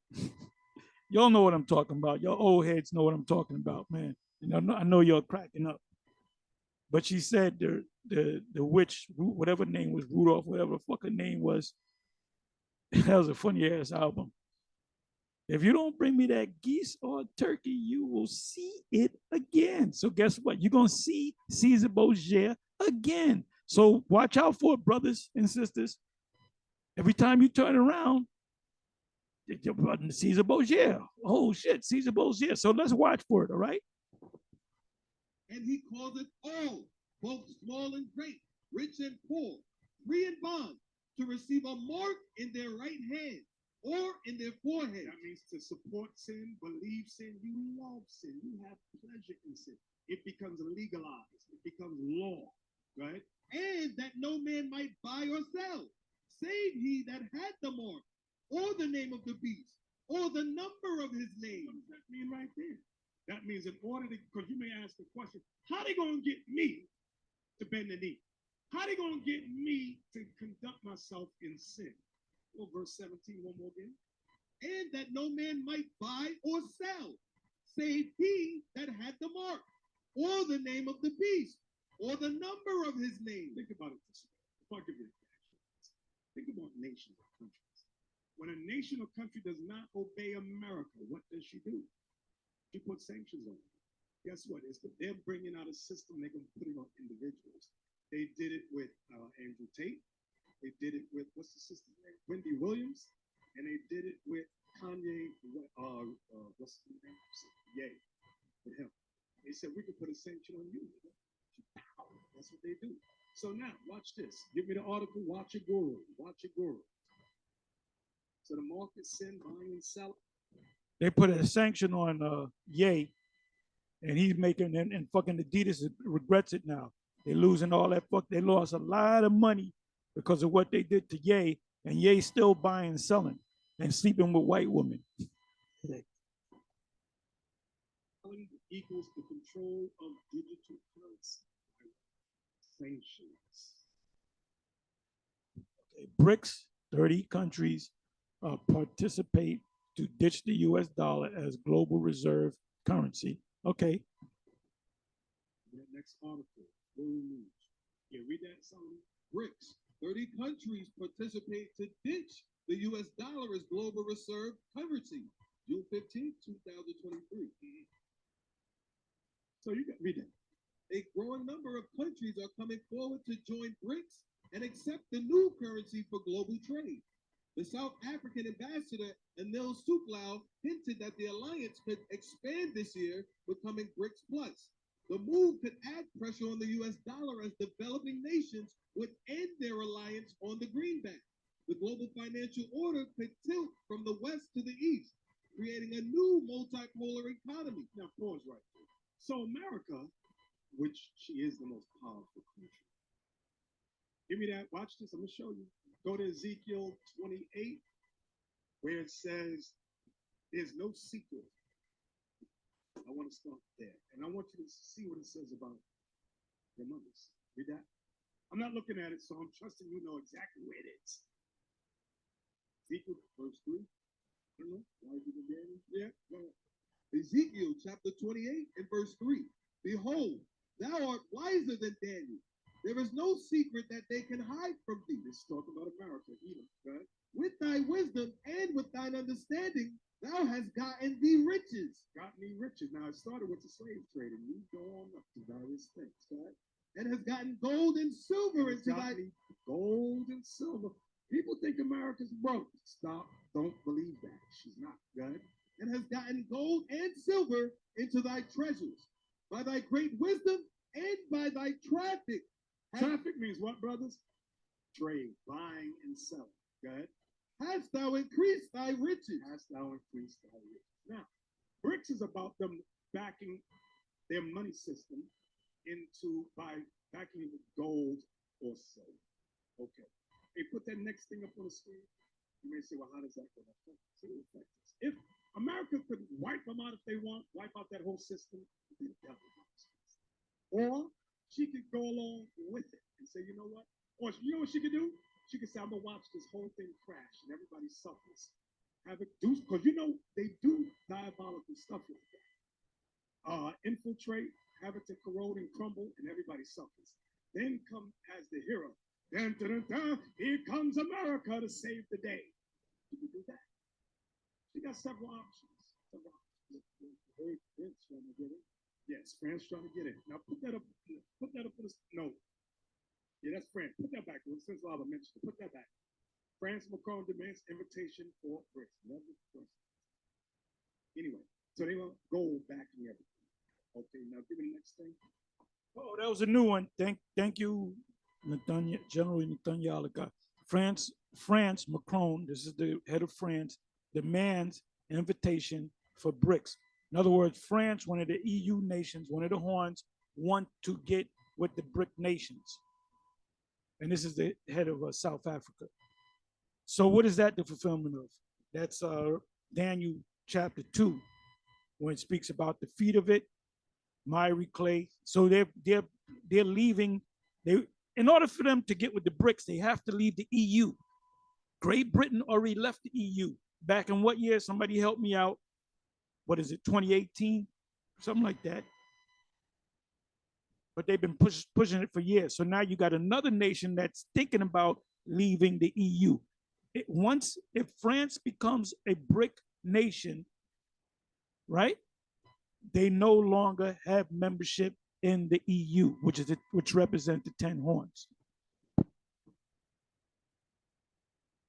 Y'all know what I'm talking about. Y'all old heads know what I'm talking about, man. And I know y'all cracking up. But she said the witch, whatever name was, Rudolph, whatever the fuck her name was, that was a funny ass album. If you don't bring me that geese or turkey, you will see it again. So guess what? You're going to see Caesar Borgia again. So watch out for it, brothers and sisters. Every time you turn around, Caesar Borgia. Oh shit, Caesar Borgia. So let's watch for it, all right? And he calls it all, both small and great, rich and poor, free and bond, to receive a mark in their right hand or in their forehead. That means to support sin, believe sin, you love sin, you have pleasure in sin. It becomes legalized, it becomes law, right? And that no man might buy or sell, save he that had the mark, or the name of the beast, or the number of his name. What does that mean right there? That means in order to, because you may ask the question, how they going to get me to bend the knee? How they going to get me to conduct myself in sin? Well, verse 17, one more again. And that no man might buy or sell, save he that had the mark, or the name of the beast, or the number of his name. Think about it this way. If I give you a think about nations or countries. When a nation or country does not obey America, what does she do? She puts sanctions on it. Guess what? They're bringing out a system, they're going to put it on individuals. They did it with Andrew Tate. They did it with, what's the sister's name? Wendy Williams. And they did it with Kanye, what's his name? Ye, with him. They said, we could put a sanction on you. That's what they do. So now, watch this. Give me the article, Watch Your Guru. Watch Your Guru. So the market sin, buying and selling. They put a sanction on Ye, and he's making, and fucking Adidas regrets it now. They're losing all that fuck. They lost a lot of money because of what they did to Ye, and Ye's still buying and selling and sleeping with white women. Equals the control of digital currency. Sanctions. Okay, BRICS, 30 countries participate to ditch the US dollar as global reserve currency. Okay. Next article, World News. Yeah, read that, Solomon. BRICS, 30 countries participate to ditch the US dollar as global reserve currency. June 15, 2023. So you got read that. A growing number of countries are coming forward to join BRICS and accept the new currency for global trade. The South African ambassador, Anil Suklau, hinted that the alliance could expand this year, becoming BRICS Plus. The move could add pressure on the US dollar as developing nations would end their reliance on the greenback. The global financial order could tilt from the west to the east, creating a new multipolar economy. Now pause right there. So America, which she is the most powerful country. Give me that. Watch this. I'm going to show you. Go to Ezekiel 28, where it says, there's no secret. I want to start there. And I want you to and see what it says about your mothers. Read that. I'm not looking at it, so I'm trusting you know exactly where it is. Ezekiel, verse 3. I don't know. Why did you get it? Yeah. Go ahead. Ezekiel chapter 28 and verse 3. Behold, thou art wiser than Daniel. There is no secret that they can hide from thee. This is talking about America, Edom, right? With thy wisdom and with thine understanding, thou hast gotten thee riches. Got me riches. Now, it started with the slave trade, and we go on up to various things, right? And has gotten gold and silver It's into got thy me gold and silver. People think America's broke. Stop. Don't believe that. She's not. Good. and has gotten gold and silver into thy treasures. By thy great wisdom and by thy traffic. Traffic means what, brothers? Trade, buying and selling. Good. Hast thou increased thy riches. Hast thou increased thy riches. Now, BRICS is about them backing their money system into by backing it with gold or silver. Okay. Hey, put that next thing up on the screen. You may say, well, how does that go? If America could wipe them out if they want, wipe out that whole system, the devil wants it. Or she could go along with it and say, you know what? Or you know what she could do? She could say, I'm gonna watch this whole thing crash and everybody suffers. Have it do because you know they do diabolical stuff like that. Infiltrate, have it to corrode and crumble, and everybody suffers. Then come as the hero. Dun, dun, dun, dun, here comes America to save the day. You can do that. She got several options. France trying to get in. Yes, France trying to get in. Now put that up. Put that up for the no. Yeah, that's France. Put that back. Since Lava mentioned it, put that back. France Macron demands invitation for BRICS. Anyway, so they want gold backing everything. Okay, now give me the next thing. Oh, that was a new one. Thank you, General Netanyahu. France Macron, this is the head of France, demands invitation for BRICS. In other words, France, one of the EU nations, one of the horns, want to get with the BRIC nations. And this is the head of South Africa. So what is that the fulfillment of? That's Daniel chapter 2, when it speaks about the feet of it, miry clay. So they're leaving. In order for them to get with the BRICS, they have to leave the EU. Great Britain already left the EU. Back in what year? Somebody help me out. What is it, 2018? Something like that. But they've been pushing it for years. So now you got another nation that's thinking about leaving the EU. If France becomes a BRIC nation, right, they no longer have membership in the EU, which represents the 10 horns.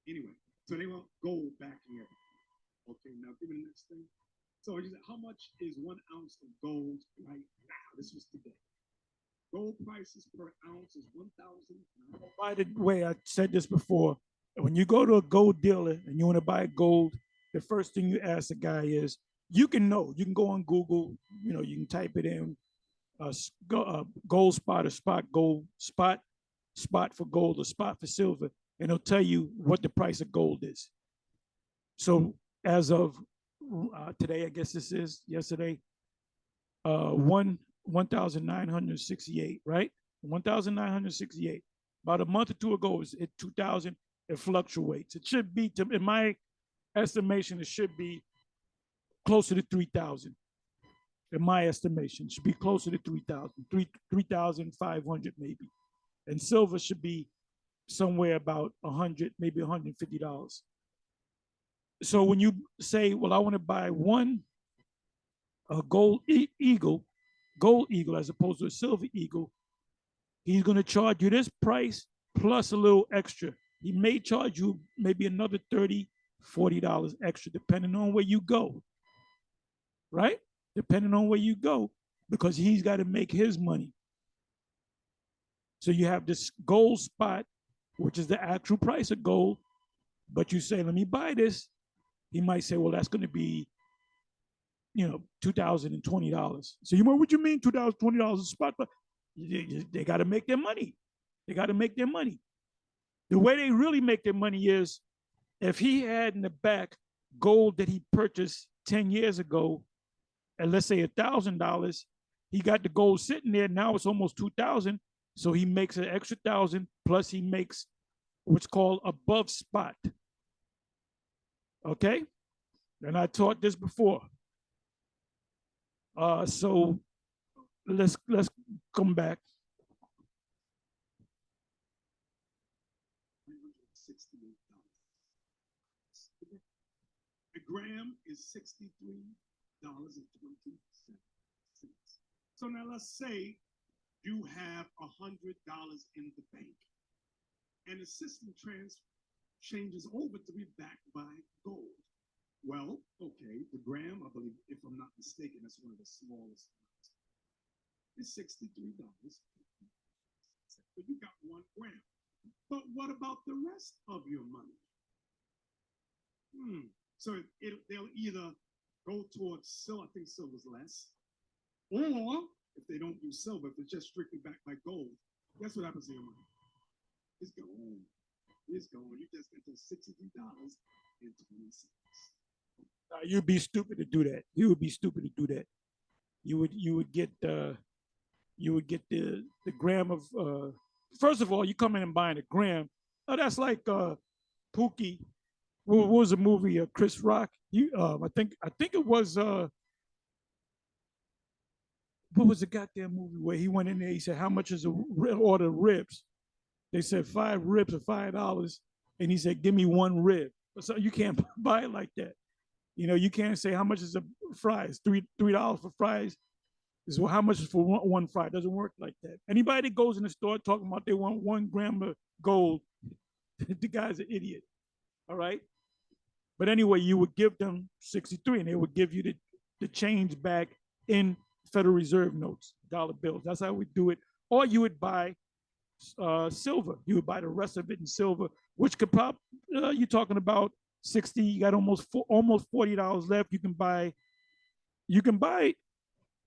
Anyway, so they want gold backing everything. Okay, now give me the next thing. So how much is 1 ounce of gold right now? This was today. Gold prices per ounce is 1,000. By the way, I said this before. When you go to a gold dealer and you want to buy gold, the first thing you ask the guy is, you can go on Google, you can type it in, gold spot or spot gold, spot for gold or spot for silver, and it'll tell you what the price of gold is. So as of today, I guess this is yesterday, 1,968, right? 1,968. About a month or two ago, it was at 2,000. It fluctuates. It should be, in my estimation, it should be closer to 3,000. In my estimation, it should be closer to 3,000, 3,500 maybe. And silver should be somewhere about 100, maybe $150. So when you say, well, I want to buy one gold eagle as opposed to a silver eagle, he's going to charge you this price plus a little extra. He may charge you maybe another $30, $40 extra, depending on where you go, right? Depending on where you go, because he's got to make his money. So you have this gold spot, which is the actual price of gold, but you say, let me buy this. He might say, well, that's going to be, $2,020. So what you mean $2,020 a spot? But they got to make their money. They got to make their money. The way they really make their money is if he had in the back gold that he purchased 10 years ago, and let's say $1,000, he got the gold sitting there. Now it's almost 2,000. So he makes an extra 1,000 plus he makes what's called above spot. Okay. And I taught this before. So let's come back. $368. A gram is $63.20. So now let's say you have $100 in the bank, and the system changes over to be backed by gold. Well, okay, the gram, I believe, if I'm not mistaken, that's one of the smallest amounts. It's $63. But you got 1 gram. But what about the rest of your money? So they'll either go towards silver, I think silver's less, or if they don't use silver, if it's just strictly backed by gold, guess what happens to your money? It's gone. It's gone. You just get those $63.20. You'd be stupid to do that. You would be stupid to do that. You would get the gram of first of all, you come in and buying a gram. Oh, that's like Pookie. What was the movie? Chris Rock. I think it was what was the goddamn movie where he went in there? He said, "How much is a order of ribs?" They said 5 ribs for $5, and he said, "Give me 1 rib." So you can't buy it like that. You know, you can't say how much is a fries. $3 for fries is how much is for one fry. It doesn't work like that. Anybody that goes in the store talking about they want 1 gram of gold, the guy's an idiot. All right. But anyway, you would give them 63 and they would give you the change back in Federal Reserve notes, dollar bills. That's how we do it. Or you would buy silver. You would buy the rest of it in silver, which could probably, you're talking about 60, you got almost $40 left. You can buy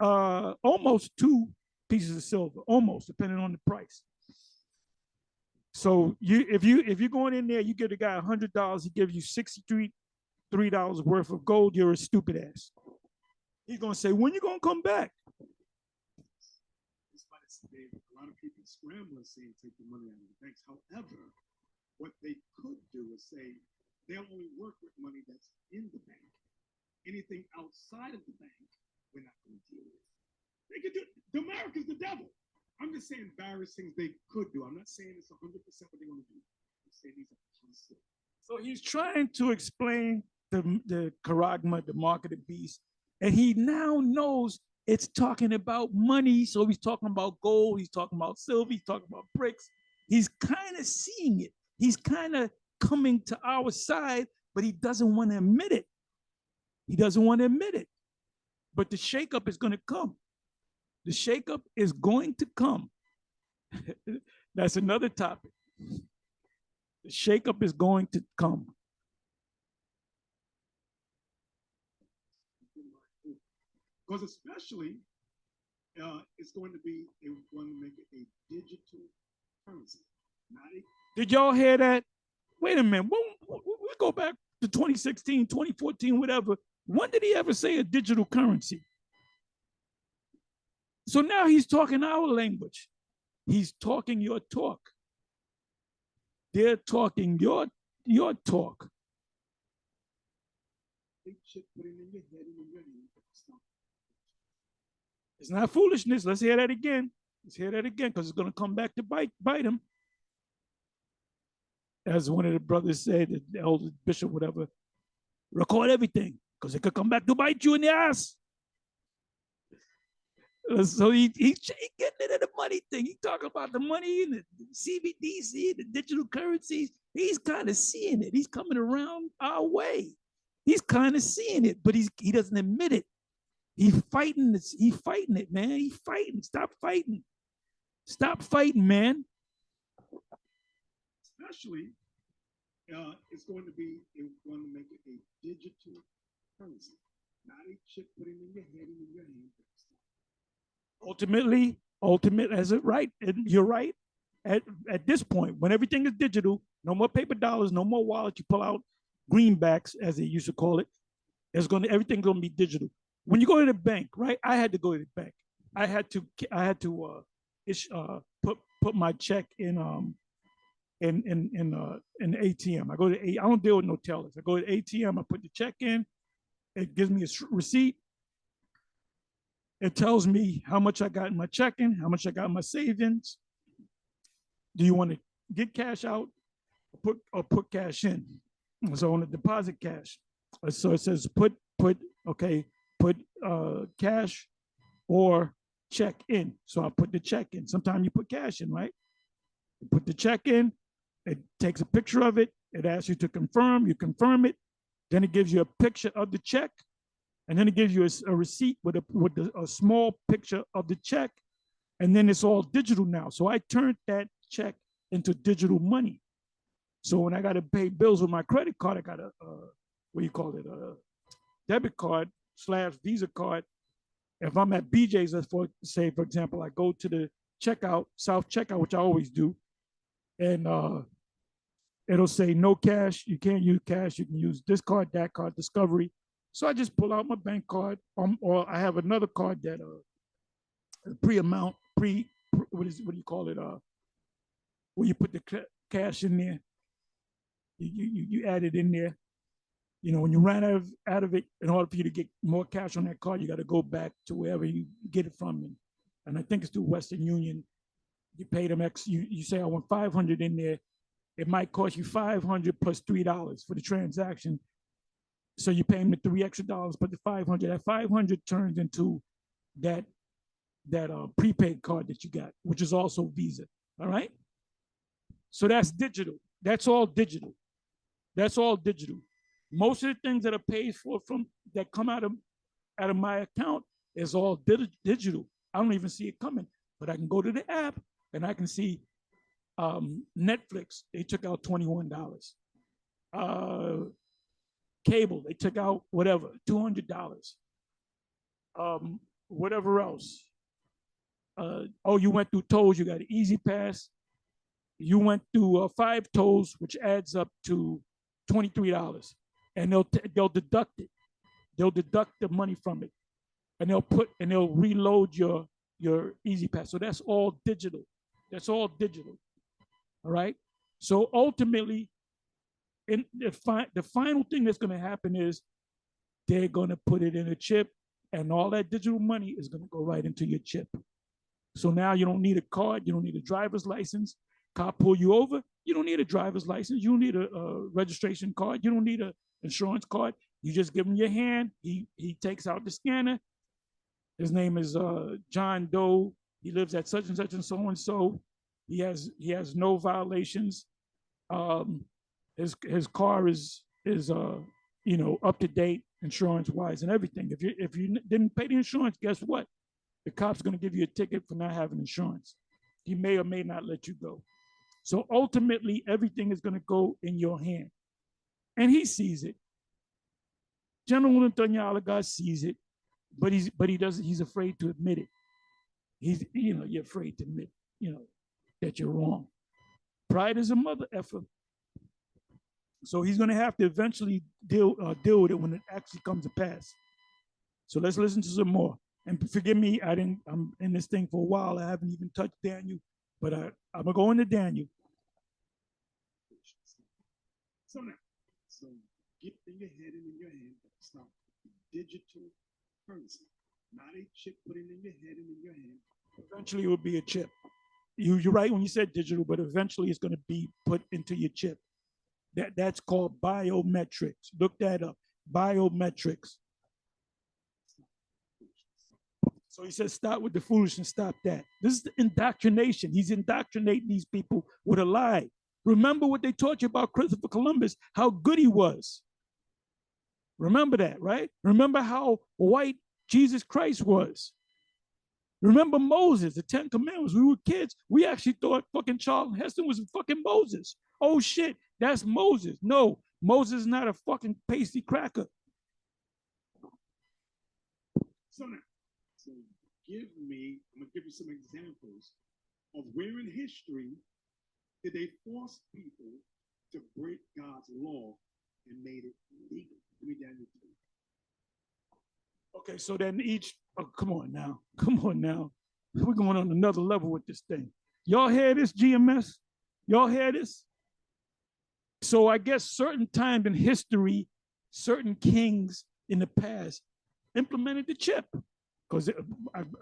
almost 2 pieces of silver, almost, depending on the price. So if you're going in there, you give the guy $100, he gives you $63 worth of gold, you're a stupid ass. He's gonna say, when you gonna come back? A lot of people scramble and saying take the money out of the banks. However, what they could do is say they'll only work with money that's in the bank. Anything outside of the bank, we're not going to deal with. They could do. America's the devil. I'm just saying various things they could do. I'm not saying it's 100% what they want to do. I'm saying these are possible. So he's trying to explain the charagma, the mark of the beast, and he now knows it's talking about money. So he's talking about gold, he's talking about silver, he's talking about bricks. He's kind of seeing it. He's kind of coming to our side, but he doesn't want to admit it. He doesn't want to admit it. But the shakeup is going to come. The shakeup is going to come. That's another topic. The shakeup is going to come. Because especially, it's going to be, they want to make it a digital currency. Did y'all hear that? Wait a minute. We go back to 2016, 2014, whatever. When did he ever say a digital currency? So now he's talking our language. He's talking your talk. They're talking your talk. It's not foolishness. Let's hear that again. Let's hear that again, because it's going to come back to bite him. As one of the brothers said, the elder bishop, whatever, record everything, because it could come back to bite you in the ass. So he's getting into the money thing. He talking about the money and the CBDC, the digital currencies. He's kind of seeing it. He's coming around our way. He's kind of seeing it, but he doesn't admit it. He's fighting this. He's fighting it, man. He's fighting. Stop fighting. Stop fighting, man. Especially, it's going to make it a digital currency, not a chip put in your head and in your hand. Ultimate, as it right, and you're right. At this point, when everything is digital, no more paper dollars, no more wallets. You pull out greenbacks, as they used to call it. Everything's gonna be digital. When you go to the bank, right? I had to go to the bank. I had to put my check in the ATM. I don't deal with no tellers. I go to the ATM. I put the check in. It gives me a receipt. It tells me how much I got in my checking, how much I got in my savings. Do you want to get cash out or put cash in? So on the deposit cash, so it says put cash or check in. So I put the check in. Sometimes you put cash in, right? You put the check in. It takes a picture of it. It asks you to confirm. You confirm it. Then it gives you a picture of the check, and then it gives you a receipt with a small picture of the check, and then it's all digital now. So I turned that check into digital money. So when I got to pay bills with my credit card, I got a debit card / Visa card. If I'm at BJ's, for example, I go to the self checkout, which I always do, and it'll say no cash. You can't use cash. You can use this card, that card, Discovery. So I just pull out my bank card, or I have another card that what do you call it? Where you put the cash in there, you add it in there. You know, when you ran out of it, in order for you to get more cash on that card, you got to go back to wherever you get it from. And I think it's through Western Union. You pay them X. You say I want 500 in there. It might cost you 500 plus $3 for the transaction. So you pay them the $3 extra, but the 500. That 500 turns into that prepaid card that you got, which is also Visa. All right. So that's digital. That's all digital. That's all digital. Most of the things that are paid for that come out of my account is all digital. I don't even see it coming, but I can go to the app and I can see Netflix. They took out $21. Cable, they took out whatever, $200. Whatever else. You went through tolls. You got an Easy Pass. You went through 5 tolls, which adds up to $23, and they'll deduct it. They'll deduct the money from it, and they'll reload your Easy Pass. So that's all digital. That's all digital. All right. So ultimately, the final thing that's going to happen is they're going to put it in a chip, and all that digital money is going to go right into your chip. So now you don't need a card. You don't need a driver's license. Cop pull you over. You don't need a driver's license. You don't need a registration card. You don't need an insurance card. You just give him your hand. He takes out the scanner. His name is John Doe. He lives at such and such and so and so. He has no violations. His car is up to date insurance wise and everything. If you didn't pay the insurance, guess what? The cop's going to give you a ticket for not having insurance. He may or may not let you go. So ultimately, everything is going to go in your hand, and he sees it. General Ntanyalaga sees it, but he doesn't. He's afraid to admit it. You're afraid to admit, that you're wrong. Pride is a mother effer. So he's going to have to eventually deal with it when it actually comes to pass. So let's listen to some more. And forgive me, I'm in this thing for a while. I haven't even touched Daniel, but I'm gonna go into Daniel. So get in your head and in your hand. Stop digital currency, not a chip put in your head and in your hand. Eventually, it will be a chip. You're right when you said digital, but eventually it's going to be put into your chip. That's called biometrics. Look that up. Biometrics. So he says, stop with the foolishness, stop that. This is the indoctrination. He's indoctrinating these people with a lie. Remember what they taught you about Christopher Columbus, how good he was. Remember that, right? Remember how white Jesus Christ was. Remember Moses, the 10 Commandments. We were kids. We actually thought fucking Charlton Heston was fucking Moses. Oh shit, that's Moses. No, Moses is not a fucking pasty cracker. So I'm gonna give you some examples of where in history did they force people to break God's law and made it legal. Give me Daniel 2. Okay, so then Oh, come on now. Come on now. We're going on another level with this thing. Y'all hear this, GMS? Y'all hear this? So I guess certain time in history, certain kings in the past implemented the chip. Because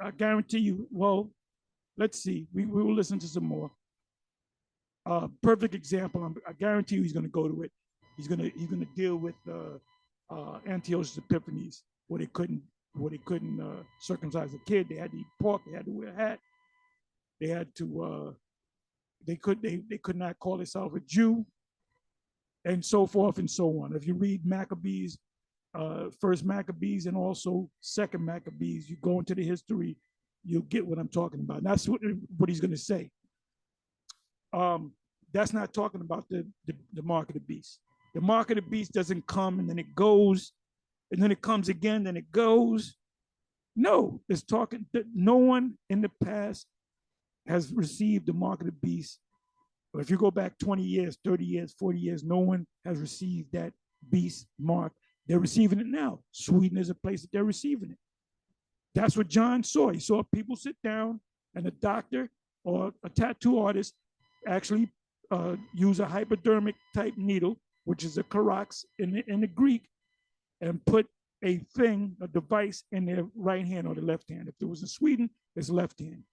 I guarantee you, well, let's see. We will listen to some more. Perfect example. I guarantee you he's going to go to it. He's going to deal with Antiochus Epiphanes, where they couldn't circumcise a kid. They had to eat pork. They had to wear a hat. They had to they could not call themselves a Jew, and so forth and so on. If you read Maccabees, First Maccabees, and also Second Maccabees, you go into the history, you'll get what I'm talking about. And that's what he's going to say. That's not talking about the mark of the beast. The mark of the beast doesn't come and then it goes, and then it comes again, then it goes. No, it's talking that no one in the past has received the mark of the beast. Or if you go back 20 years, 30 years, 40 years, no one has received that beast mark. They're receiving it now. Sweden is a place that they're receiving it. That's what John saw. He saw people sit down and a doctor or a tattoo artist actually use a hypodermic type needle, which is a Karax in the Greek, and put a device in their right hand or the left hand. If it was in Sweden, it's left hand.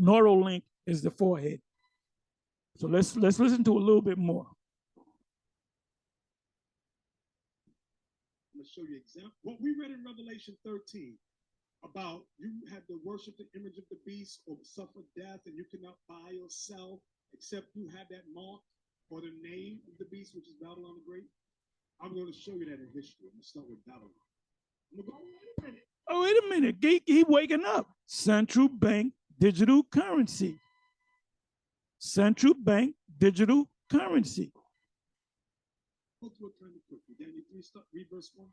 Neuralink is the forehead. So let's listen to a little bit more. I'm going to show you an example. What we read in Revelation 13 about you had to worship the image of the beast or suffer death, and you cannot buy or sell except you have that mark or the name of the beast, which is Babylon the Great. I'm going to show you that in history. I'm going to start with Babylon. I'm going to go, wait a minute. Oh, wait a minute. He waking up. Central bank digital currency. Central bank digital currency. Daniel 3, read verse 1.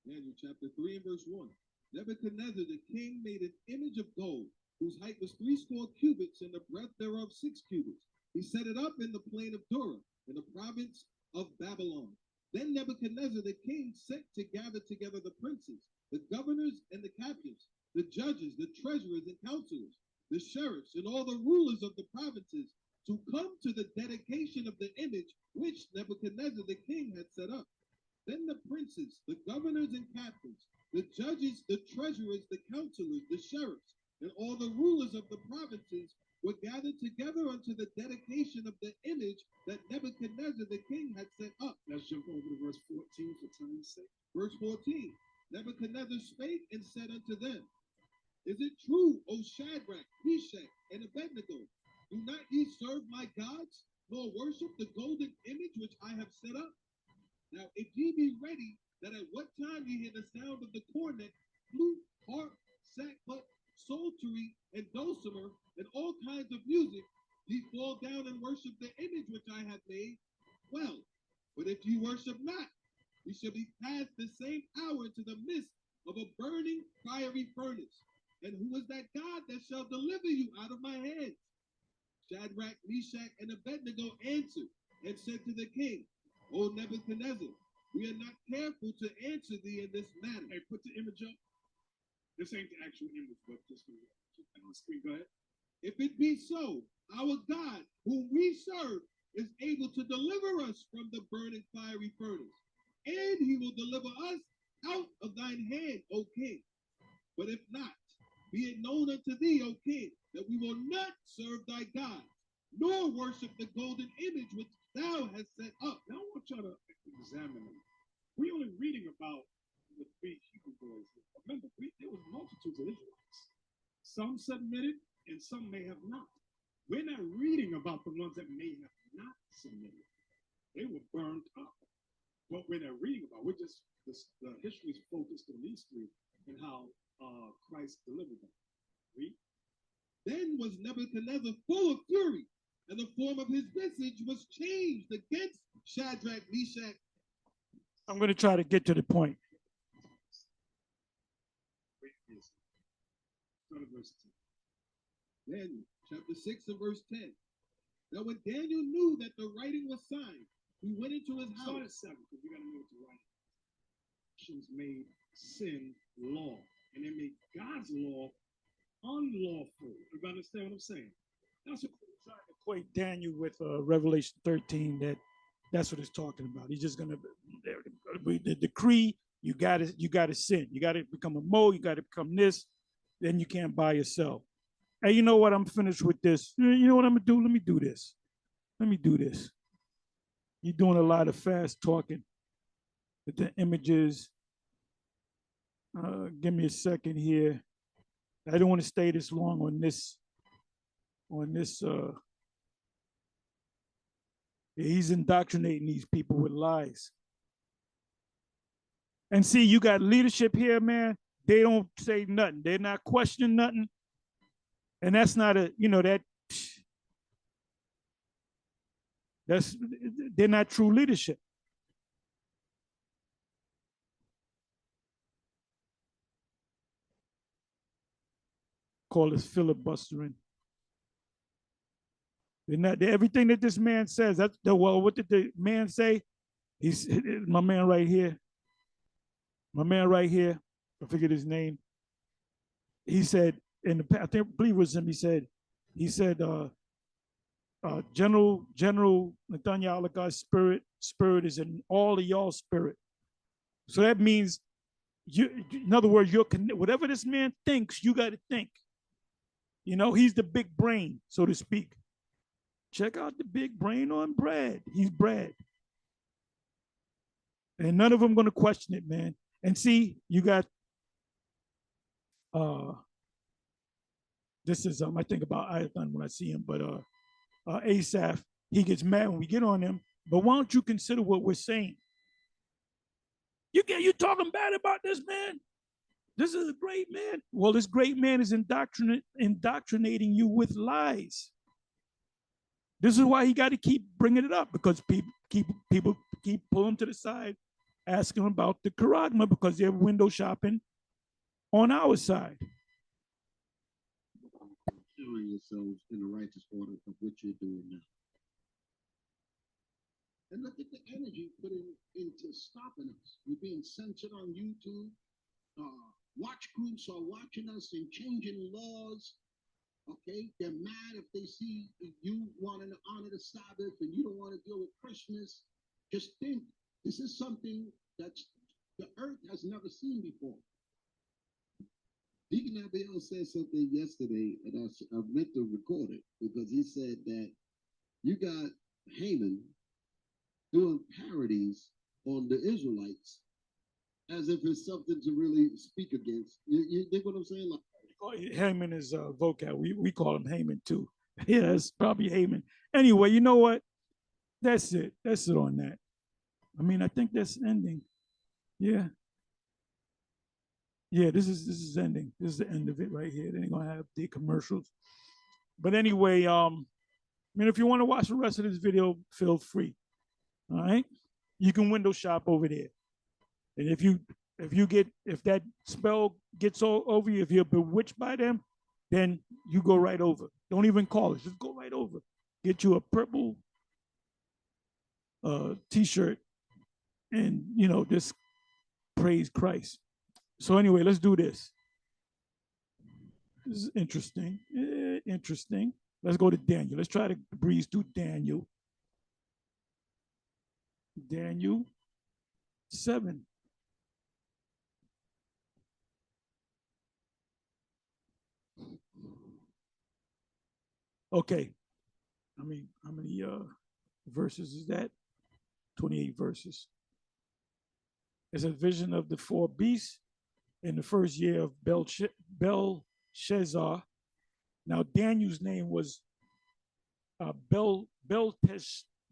Daniel chapter 3 and verse 1. Nebuchadnezzar the king made an image of gold, whose height was 80 cubits, and the breadth thereof 6 cubits. He set it up in the plain of Dura, in the province of Babylon. Then Nebuchadnezzar the king sent to gather together the princes, the governors and the captains, the judges, the treasurers and counselors, the sheriffs, and all the rulers of the provinces, to come to the dedication of the image which Nebuchadnezzar the king had set up. Then the princes, the governors and captains, the judges, the treasurers, the counselors, the sheriffs, and all the rulers of the provinces were gathered together unto the dedication of the image that Nebuchadnezzar the king had set up. Let's jump over to verse 14 for time's sake. Verse 14. Nebuchadnezzar spake and said unto them, Is it true, O Shadrach, Meshach, and Abednego? Do not ye serve my gods, nor worship the golden image which I have set up? Now, if ye be ready, that at what time ye hear the sound of the cornet, flute, harp, sackbut, psaltery, and dulcimer, and all kinds of music, ye fall down and worship the image which I have made, well. But if ye worship not, ye shall be cast the same hour into the midst of a burning fiery furnace. And who is that God that shall deliver you out of my hands? Shadrach, Meshach, and Abednego answered and said to the king, O Nebuchadnezzar, we are not careful to answer thee in this matter. Hey, put the image up. This ain't the actual image, but just on the screen. Go ahead. If it be so, our God, whom we serve, is able to deliver us from the burning fiery furnace, and he will deliver us out of thine hand, O king. But if not, be it known unto thee, O king, that we will not serve thy God, nor worship the golden image which thou hast set up. Now I want y'all to examine them. We're only reading about the 3 Hebrew boys. Remember, there was multitudes of Israelites. Some submitted, and some may have not. We're not reading about the ones that may have not submitted. They were burned up. What we're not reading about, the history is focused on these 3 and how Christ delivered them. Read. Then was Nebuchadnezzar full of fury, and the form of his visage was changed against Shadrach, Meshach. I'm going to try to get to the point. Daniel chapter 6 and verse 10. Now when Daniel knew that the writing was signed, he went into his house. Start at 7, because we got to know what the writing. Made sin law and they make God's law unlawful. You understand what I'm saying? That's what Trying to equate Daniel with Revelation 13. That's what it's talking about. He's just gonna the decree. You gotta sin. You gotta become a mole. You gotta become this. Then you can't buy or sell. Hey, you know what? I'm finished with this. You know what I'm gonna do? Let me do this. Let me do this. You're doing a lot of fast talking with the images. Give me a second here. I don't want to stay this long on this. He's indoctrinating these people with lies. And see, you got leadership here, man. They don't say nothing. They're not questioning nothing. And that's not that's they're not true leadership. Call this filibustering. Everything that this man says. Well, what did the man say? He's my man right here. My man right here. I forget his name. He said I believe it was him. He said, General Nathaniel God's spirit is in all of y'all spirit. So that means in other words, whatever this man thinks, you got to think. He's the big brain, so to speak. Check out the big brain on Brad. He's Brad. And none of them going to question it, man. And see, you got, this is, I think about Ayathan when I see him, but Asaph, he gets mad when we get on him. But why don't you consider what we're saying? You talking bad about this man? This is a great man. Well, this great man is indoctrinating you with lies. This is why he got to keep bringing it up, because people keep pulling to the side, asking about the charagma, because they're window shopping on our side. Showing yourselves in the righteous order of what you're doing now. And look at the energy put into stopping us. We're being censored on YouTube. Watch groups are watching us and changing laws. Okay, they're mad if they see you wanting to honor the Sabbath and you don't want to deal with Christmas. Just think, this is something that the earth has never seen before. Deacon Abiel said something yesterday, and I meant to record it, because he said that you got Haman doing parodies on the Israelites as if it's something to really speak against. You think what I'm saying? Like, Haman is vocab. We call him Haman too. Yeah, it's probably Haman. Anyway, you know what? That's it. That's it on that. I mean, I think that's ending. Yeah. Yeah, this is ending. This is the end of it right here. They ain't gonna have the commercials. But anyway, I mean, if you want to watch the rest of this video, feel free. All right. You can window shop over there. And if that spell gets over you, if you're bewitched by them, then you go right over. Don't even call us. Just go right over. Get you a purple t-shirt and, just praise Christ. So anyway, let's do this. This is interesting. Interesting. Let's go to Daniel. Let's try to breeze through Daniel. Daniel 7. Okay. I mean, how many verses is that? 28 verses. It's a vision of the 4 beasts in the first year of Belshazzar. Now, Daniel's name was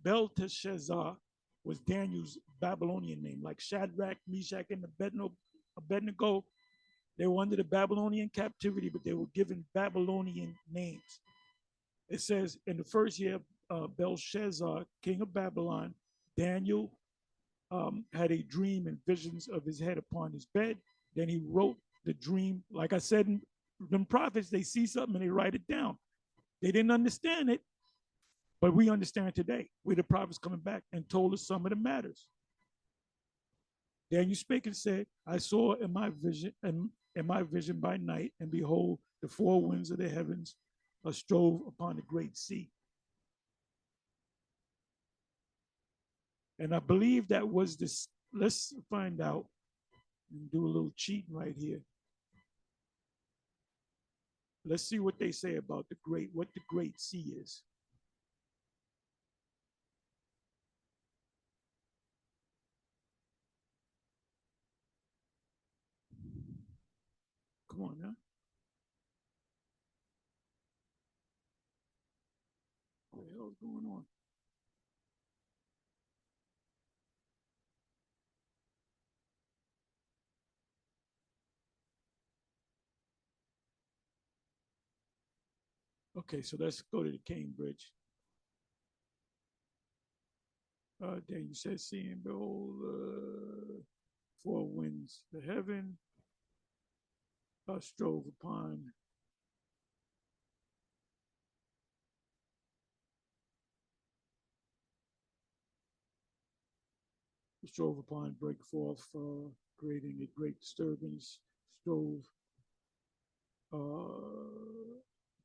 Belteshazzar, was Daniel's Babylonian name, like Shadrach, Meshach, and Abednego. They were under the Babylonian captivity, but they were given Babylonian names. It says, in the first year of Belshazzar, king of Babylon, Daniel had a dream and visions of his head upon his bed. Then he wrote the dream. Like I said, them prophets, they see something and they write it down. They didn't understand it, but we understand today. We the prophets coming back and told us some of the matters. Daniel spake and said, I saw in my vision, and in my vision by night, and behold, the four winds of the heavens strove upon the great sea. And I believe that was this. Let's find out and do a little cheating right here. Let's see what they say about what the great sea is. Come on now. What the hell is going on? Okay, so let's go to the Cambridge. Then you said, seeing, behold, four winds, the heaven strove upon break forth, creating a great disturbance, strove,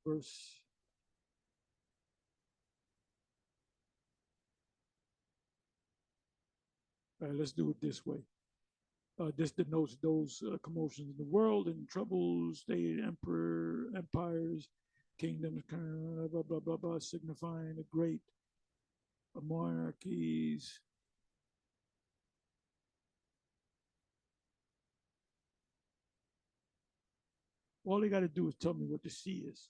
verse. Let's do it this way. This denotes those commotions in the world and troubles, state, empires, kingdoms, blah, blah, blah, blah, signifying the great monarchies. All they got to do is tell me what the sea is.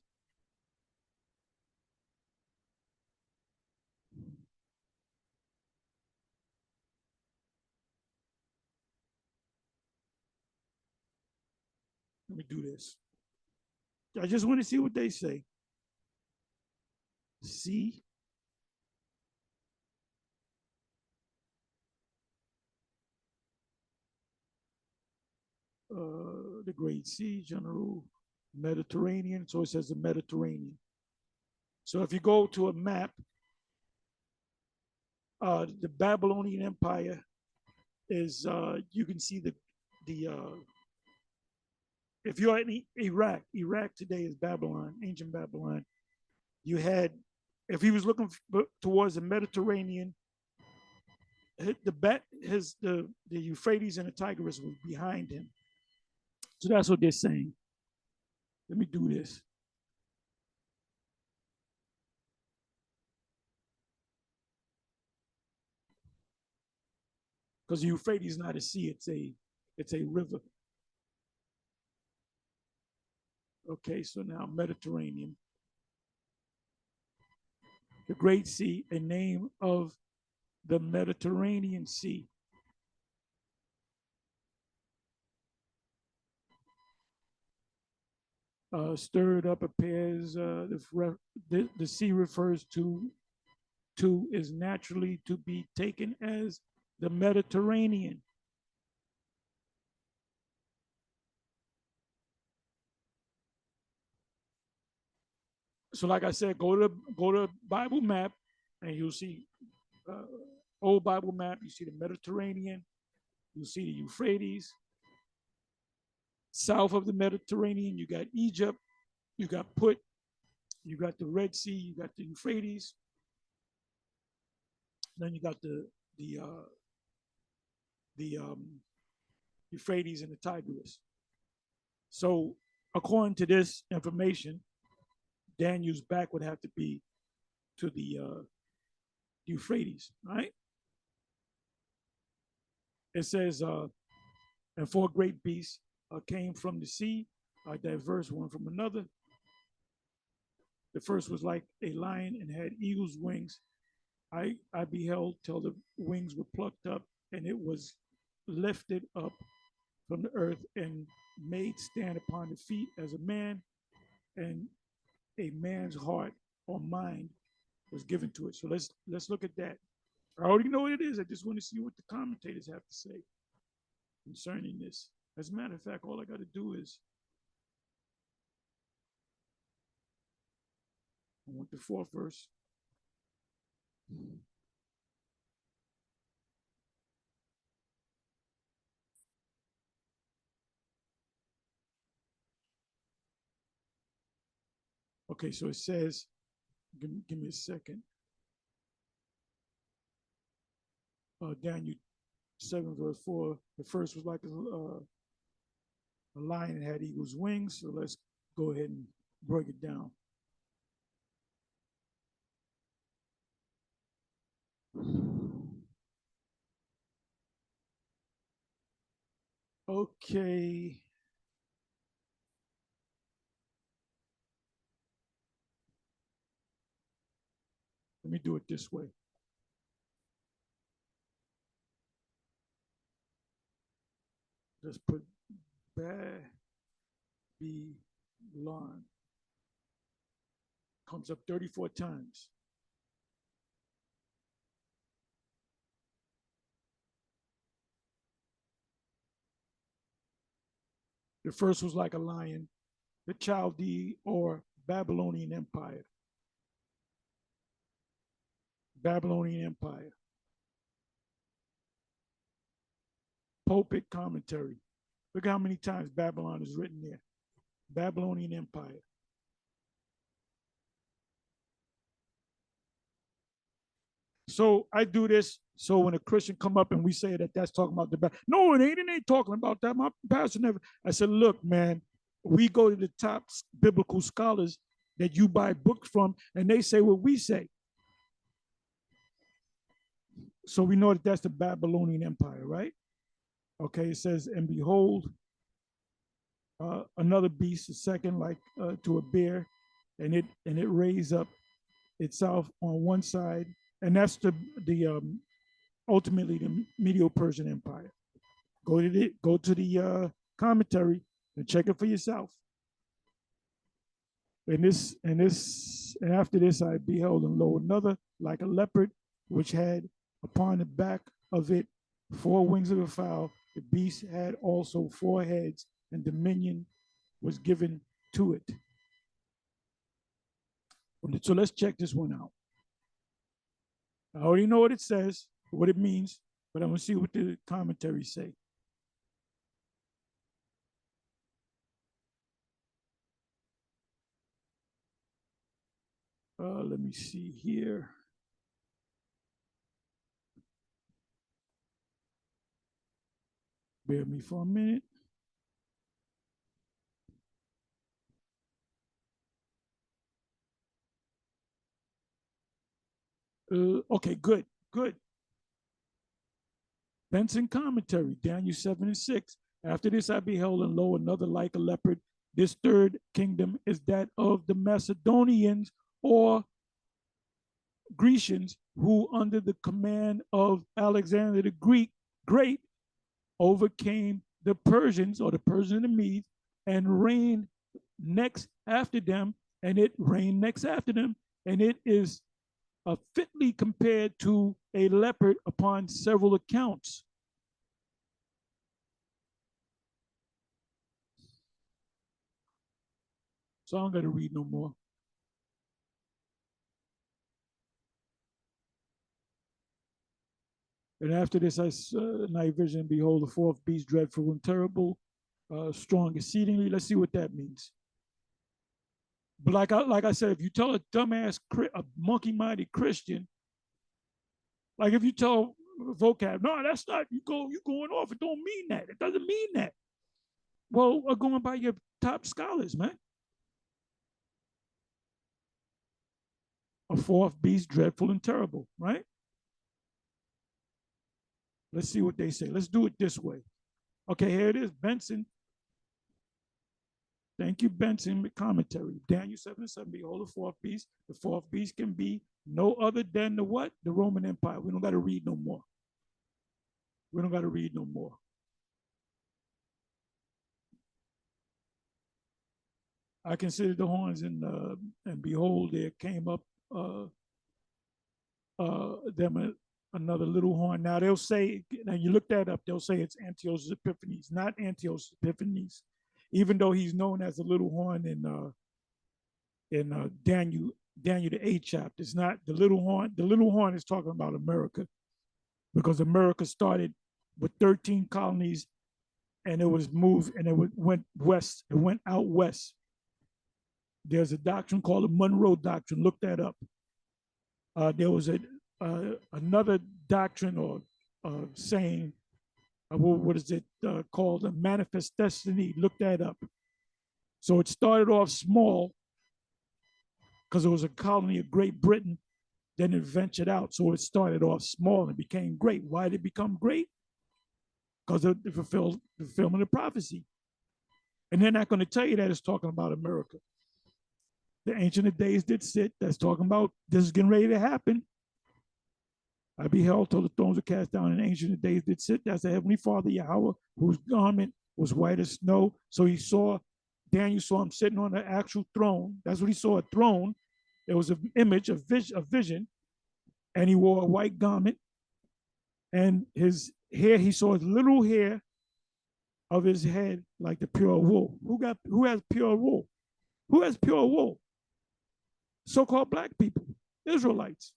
Let me do this. I just want to see what they say. Sea. The Great Sea, general Mediterranean. So it says the Mediterranean. So if you go to a map, the Babylonian Empire is, you can see the if you're in Iraq today is Babylon, ancient Babylon. You had, if he was looking towards the Mediterranean, the Euphrates and the Tigris was behind him. So that's what they're saying. Let me do this. Because the Euphrates is not a sea, it's a river. Okay, so now Mediterranean. The Great Sea, a name of the Mediterranean Sea. Stirred up appears, the sea refers to is naturally to be taken as the Mediterranean. So like I said, go to Bible map and you'll see old Bible map, you see the Mediterranean, you see the Euphrates. South of the Mediterranean, you got Egypt, you got Put, you got the Red Sea, you got the Euphrates. Then you got the Euphrates and the Tigris. So according to this information, Daniel's back would have to be to the Euphrates, right? It says, and four great beasts came from the sea, diverse one from another. The first was like a lion and had eagle's wings. I beheld till the wings were plucked up, and it was lifted up from the earth and made stand upon the feet as a man, and a man's heart or mind was given to it. So let's look at that. I already know what it is. I just want to see what the commentators have to say concerning this. As a matter of fact, all I got to do is I want the fourth verse. Okay, so it says, give me a second. Daniel 7 verse 4. The first was like a lion had eagle's wings. So let's go ahead and break it down. Okay. Let me do it this way. Let's put Babylon. Comes up 34 times. The first was like a lion, the Chaldee or Babylonian Empire. Babylonian Empire. Pulpit commentary. Look how many times Babylon is written there. Babylonian Empire. So I do this. So when a Christian come up and we say that that's talking about the no, it ain't talking about that. My pastor never. I said, look, man, we go to the top biblical scholars that you buy books from, and they say what we say. So we know that that's the Babylonian Empire, right? Okay, it says, and behold, another beast, a second like to a bear, and it raised up itself on one side, and that's the ultimately the Medo-Persian Empire. Go to the commentary and check it for yourself. And after this I beheld, and lo, another like a leopard, which had upon the back of it 4 wings of a fowl. The beast had also 4 heads, and dominion was given to it. So let's check this one out. I already know what it says, what it means, but I'm going to see what the commentaries say. Let me see here. Bear me for a minute. Okay, good. Benson commentary, Daniel 7 and 6. After this I beheld, and lo, another like a leopard. This third kingdom is that of the Macedonians or Grecians, who under the command of Alexander the Great overcame the Persians, or the Persians and the Medes, and reigned next after them, and it reigned next after them, and it is fitly compared to a leopard upon several accounts. So I'm going to read no more. And after this, I night vision, behold, the 4th beast, dreadful and terrible, strong exceedingly. Let's see what that means. But like I said, if you tell a dumbass, a monkey-minded Christian, like if you tell vocab, no, that's not, you going off. It don't mean that. It doesn't mean that. Well, going by your top scholars, man. A 4th beast, dreadful and terrible, right? Let's see what they say. Let's do it this way. Okay, here it is, Benson. Thank you, Benson. Commentary. Daniel 7 and 7. Behold, the 4th beast. The 4th beast can be no other than the what? The Roman Empire. We don't got to read no more. We don't got to read no more. I considered the horns, and behold, there came up them another little horn. Now they'll say, now you look that up, they'll say it's Antiochus Epiphanes, not Antiochus Epiphanes, even though he's known as a little horn in Daniel the 8th chapter. It's not the little horn. The little horn is talking about America, because America started with 13 colonies, and it was moved, and it went west. It went out west. There's a doctrine called the Monroe Doctrine. Look that up. There was another doctrine or saying, what is it called? A manifest destiny. Look that up. So it started off small because it was a colony of Great Britain. Then it ventured out. So it started off small and became great. Why did it become great? Because of the fulfillment of prophecy. And they're not going to tell you that it's talking about America. The Ancient of Days did sit. That's talking about this is getting ready to happen. I beheld till the thrones were cast down, and Ancient of Days did sit. That's the Heavenly Father, Yahweh, whose garment was white as snow. So Daniel saw him sitting on an actual throne. That's what he saw, a throne. There was an image, a vision, and he wore a white garment. And his hair, he saw his little hair of his head like the pure wool. Who has pure wool? Who has pure wool? So-called black people, Israelites.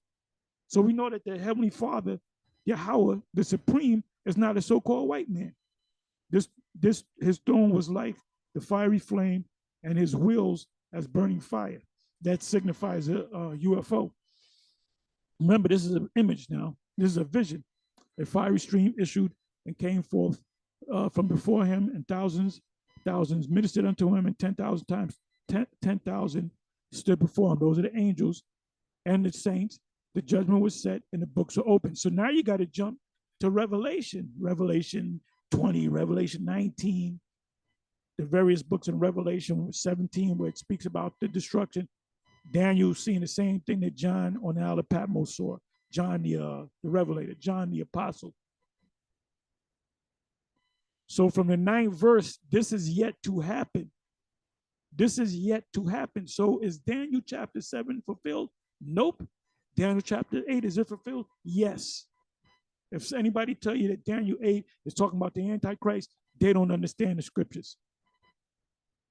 So we know that the Heavenly Father, Yahweh, the Supreme, is not a so-called white man. His throne was like the fiery flame, and his wheels as burning fire. That signifies a UFO. Remember, this is an image now. This is a vision. A fiery stream issued and came forth from before him, and thousands ministered unto him, and 10,000 times 10,000 stood before him. Those are the angels and the saints. The judgment was set and the books are open. So now you got to jump to Revelation 20, Revelation 19, the various books in Revelation 17, where it speaks about the destruction. Daniel seeing the same thing that John on the Isle of Patmos saw. John the Revelator, John the Apostle. So from the 9th verse, this is yet to happen. This is yet to happen. So is Daniel chapter 7 fulfilled? Nope. Daniel chapter 8, is it fulfilled? Yes. If anybody tell you that Daniel 8 is talking about the Antichrist, they don't understand the scriptures.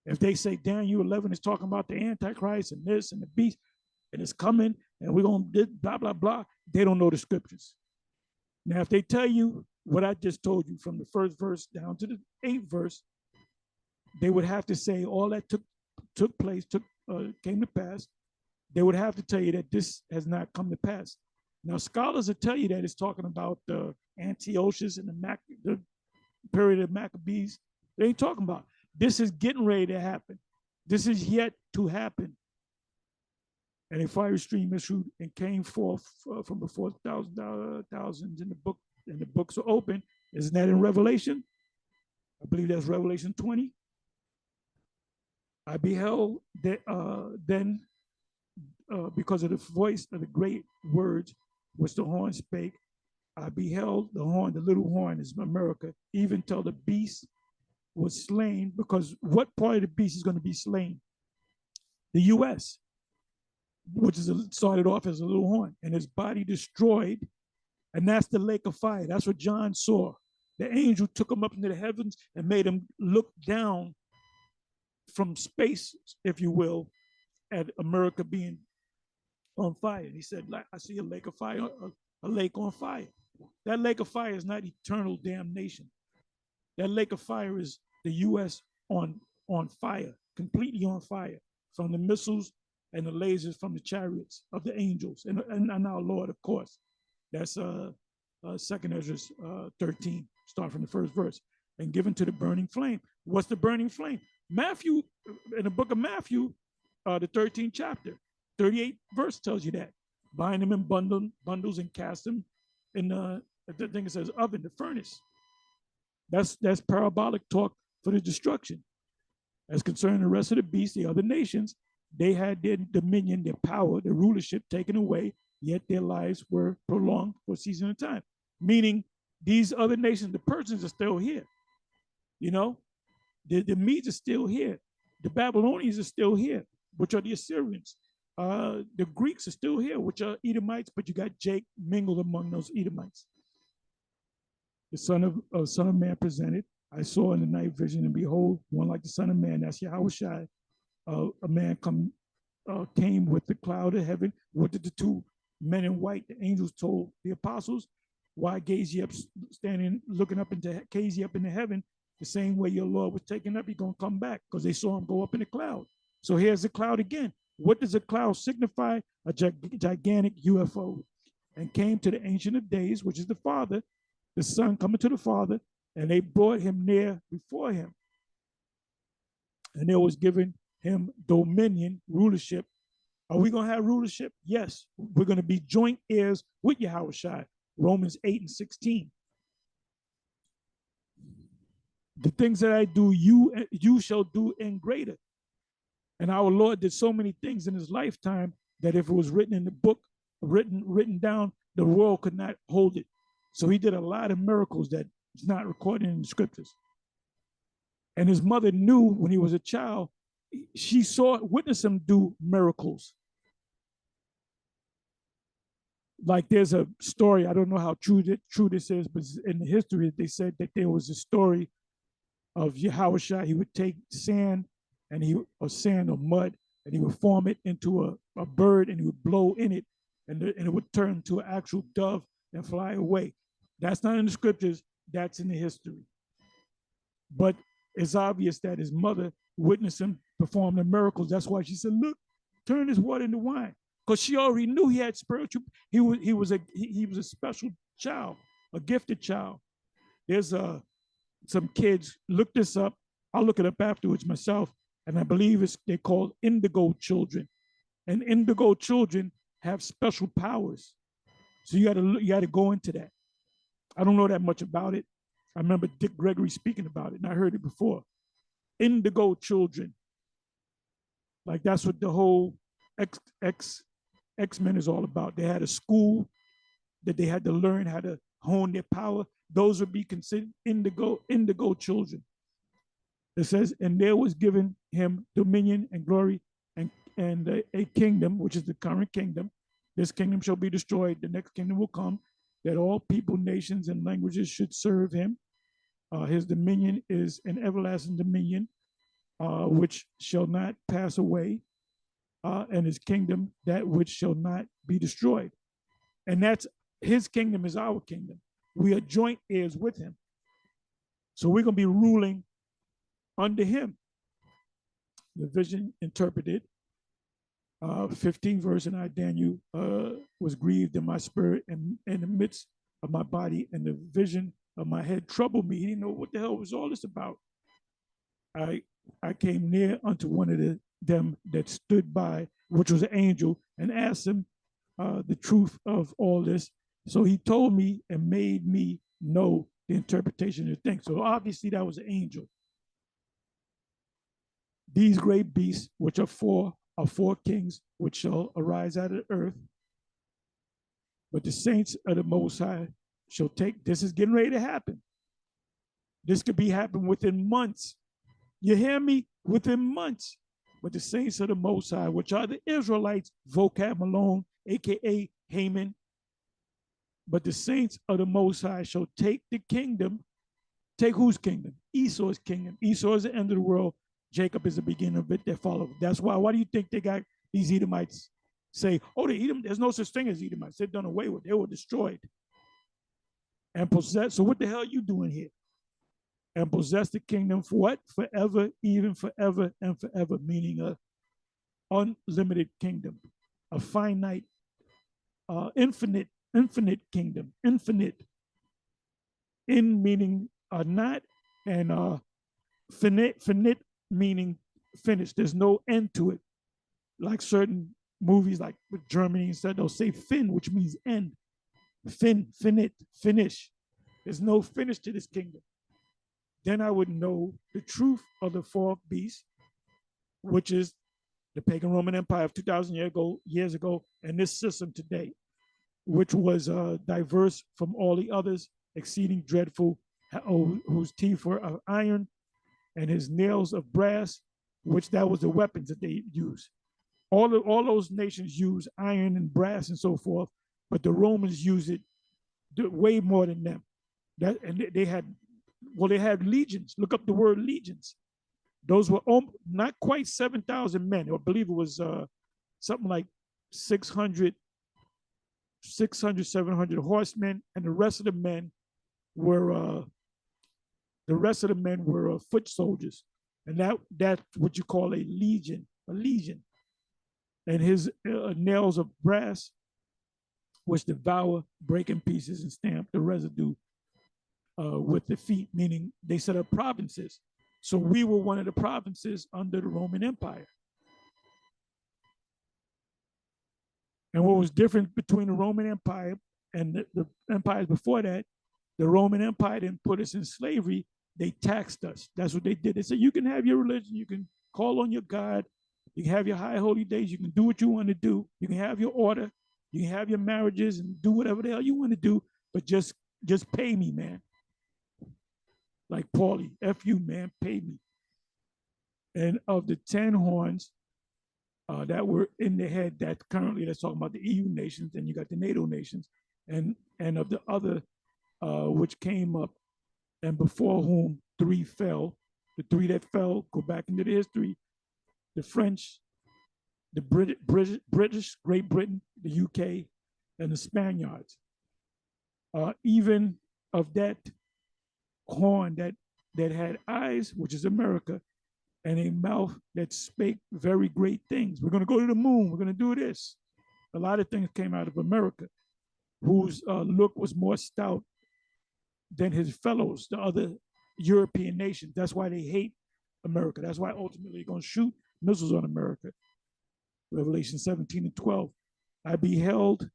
If they say Daniel 11 is talking about the Antichrist and this and the beast, and it's coming, and we're going to blah, blah, blah, they don't know the scriptures. Now, if they tell you what I just told you from the 1st verse down to the 8th verse, they would have to say all that took place, came to pass. They would have to tell you that this has not come to pass. Now, scholars will tell you that it's talking about Antiochus and the period of Maccabees. They ain't talking about. This is getting ready to happen. This is yet to happen. And a fiery stream issued and came forth from before thousands in the book, and the books are open. Isn't that in Revelation? I believe that's Revelation 20. I beheld that then because of the voice of the great words which the horn spake, I beheld the horn, the little horn is America, even till the beast was slain. Because what part of the beast is going to be slain? The U.S., which started off as a little horn, and his body destroyed, and that's the lake of fire. That's what John saw. The angel took him up into the heavens and made him look down from space, if you will, at America being on fire. And he said, I see a lake of fire, a lake on fire. That lake of fire is not eternal damnation. That lake of fire is the U.S. on fire, completely on fire, from the missiles and the lasers from the chariots of the angels and our Lord, of course. That's 2nd Ezra 13, start from the 1st verse. And given to the burning flame. What's the burning flame? Matthew, in the book of Matthew, the 13th chapter, 38th verse tells you that. Bind them in bundles and cast them in the thing it says oven, the furnace. That's parabolic talk for the destruction. As concerning the rest of the beasts, the other nations, they had their dominion, their power, their rulership taken away, yet their lives were prolonged for a season of time. Meaning these other nations, the Persians are still here. You know, the Medes are still here. The Babylonians are still here, which are the Assyrians. The Greeks are still here, which are Edomites, but you got Jake mingled among those Edomites. The Son of Man presented. I saw in the night vision, and behold, one like the Son of Man, that's Yahushua. A man came with the cloud of heaven. What did the two men in white, the angels, told the apostles? Why gaze ye up, standing, looking up into, gaze ye up into heaven, the same way your Lord was taken up, he's going to come back, because they saw him go up in the cloud. So here's the cloud again. What does a cloud signify? A gigantic UFO. And came to the Ancient of Days, which is the Father, the Son coming to the Father, and they brought him near before him. And there was given him dominion, rulership. Are we going to have rulership? Yes. We're going to be joint heirs with Yahushua. Romans 8:16. The things that I do, you shall do in greater. And our Lord did so many things in his lifetime that if it was written in the book, written down, the world could not hold it. So he did a lot of miracles that is not recorded in the scriptures. And his mother knew when he was a child, she witnessed him do miracles. Like there's a story, I don't know how true this is, but in the history, they said that there was a story of Yahushua. He would take sand or sand or mud, and he would form it into a bird, and he would blow in it, and it would turn to an actual dove and fly away. That's not in the scriptures, that's in the history. But it's obvious that his mother witnessed him perform the miracles. That's why she said, look, turn this water into wine. Because she already knew he had spiritual, he was a special child, a gifted child. There's some kids, look this up. I'll look it up afterwards myself. And I believe they're called indigo children. And indigo children have special powers. So you gotta go into that. I don't know that much about it. I remember Dick Gregory speaking about it, and I heard it before. Indigo children. Like that's what the whole X-Men is all about. They had a school that they had to learn how to hone their power. Those would be considered indigo children. It says, and there was given him dominion and glory and a kingdom, which is the current kingdom. This kingdom shall be destroyed. The next kingdom will come, that all people, nations, and languages should serve him. His dominion is an everlasting dominion, which shall not pass away, and his kingdom, that which shall not be destroyed. And that's his kingdom is our kingdom. We are joint heirs with him. So we're going to be ruling under him. The vision interpreted, 15th verse, and I, Daniel, was grieved in my spirit and in the midst of my body, and the vision of my head troubled me. He didn't know what the hell was all this about. I came near unto one of them that stood by, which was an angel, and asked him the truth of all this. So he told me and made me know the interpretation of the thing. So obviously that was an angel. These great beasts, which are four kings, which shall arise out of the earth. But the saints of the Most High shall take, this is getting ready to happen. This could be happening within months. You hear me? Within months. But the saints of the Most High, which are the Israelites, vocab Malone, aka Haman. But the saints of the Most High shall take the kingdom. Take whose kingdom? Esau's kingdom. Esau is the end of the world. Jacob is the beginning of it that follow. That's why do you think they got these Edomites say, oh, the Edom, there's no such thing as Edomites. They're done away with. They were destroyed and possessed. So what the hell are you doing here? And possess the kingdom for what? Forever, even forever and forever, meaning a unlimited kingdom, a finite, infinite kingdom, infinite, in meaning not, and finite meaning finished. There's no end to it. Like certain movies, like with Germany, instead they'll say fin, which means end. Finite, finish. There's no finish to this kingdom. Then I would know the truth of the fourth beast, which is the pagan Roman Empire of 2,000 years ago, and this system today, which was diverse from all the others, exceeding dreadful, whose teeth were of iron, and his nails of brass, which that was the weapons that they used. All those nations use iron and brass and so forth, but the Romans used it way more than them. And they had legions. Look up the word legions. Those were not quite 7,000 men. I believe it was something like 600, 700 horsemen, and the rest of the men were foot soldiers, and that's what you call a legion a legion, and his nails of brass, which devour, break in pieces, and stamp the residue with the feet, meaning they set up provinces. So we were one of the provinces under the Roman Empire. And what was different between the Roman Empire and the empires before that, the Roman Empire didn't put us in slavery, they taxed us. That's what they did. They said, you can have your religion, you can call on your God, you can have your high holy days, you can do what you want to do, you can have your order, you can have your marriages and do whatever the hell you want to do, but just pay me, man. Like Paulie, F you, man, pay me. And of the 10 horns that were in the head, that currently that's talking about the EU nations, and you got the NATO nations, and of the other which came up, and before whom 3 fell. The 3 that fell go back into the history: the French, the British, Great Britain, the UK, and the Spaniards. Even of that horn that had eyes, which is America, and a mouth that spake very great things. We're going to go to the moon. We're going to do this. A lot of things came out of America, whose look was more stout than his fellows, the other European nations. That's why they hate America. That's why ultimately they're going to shoot missiles on America. Revelation 17 and 12. I beheld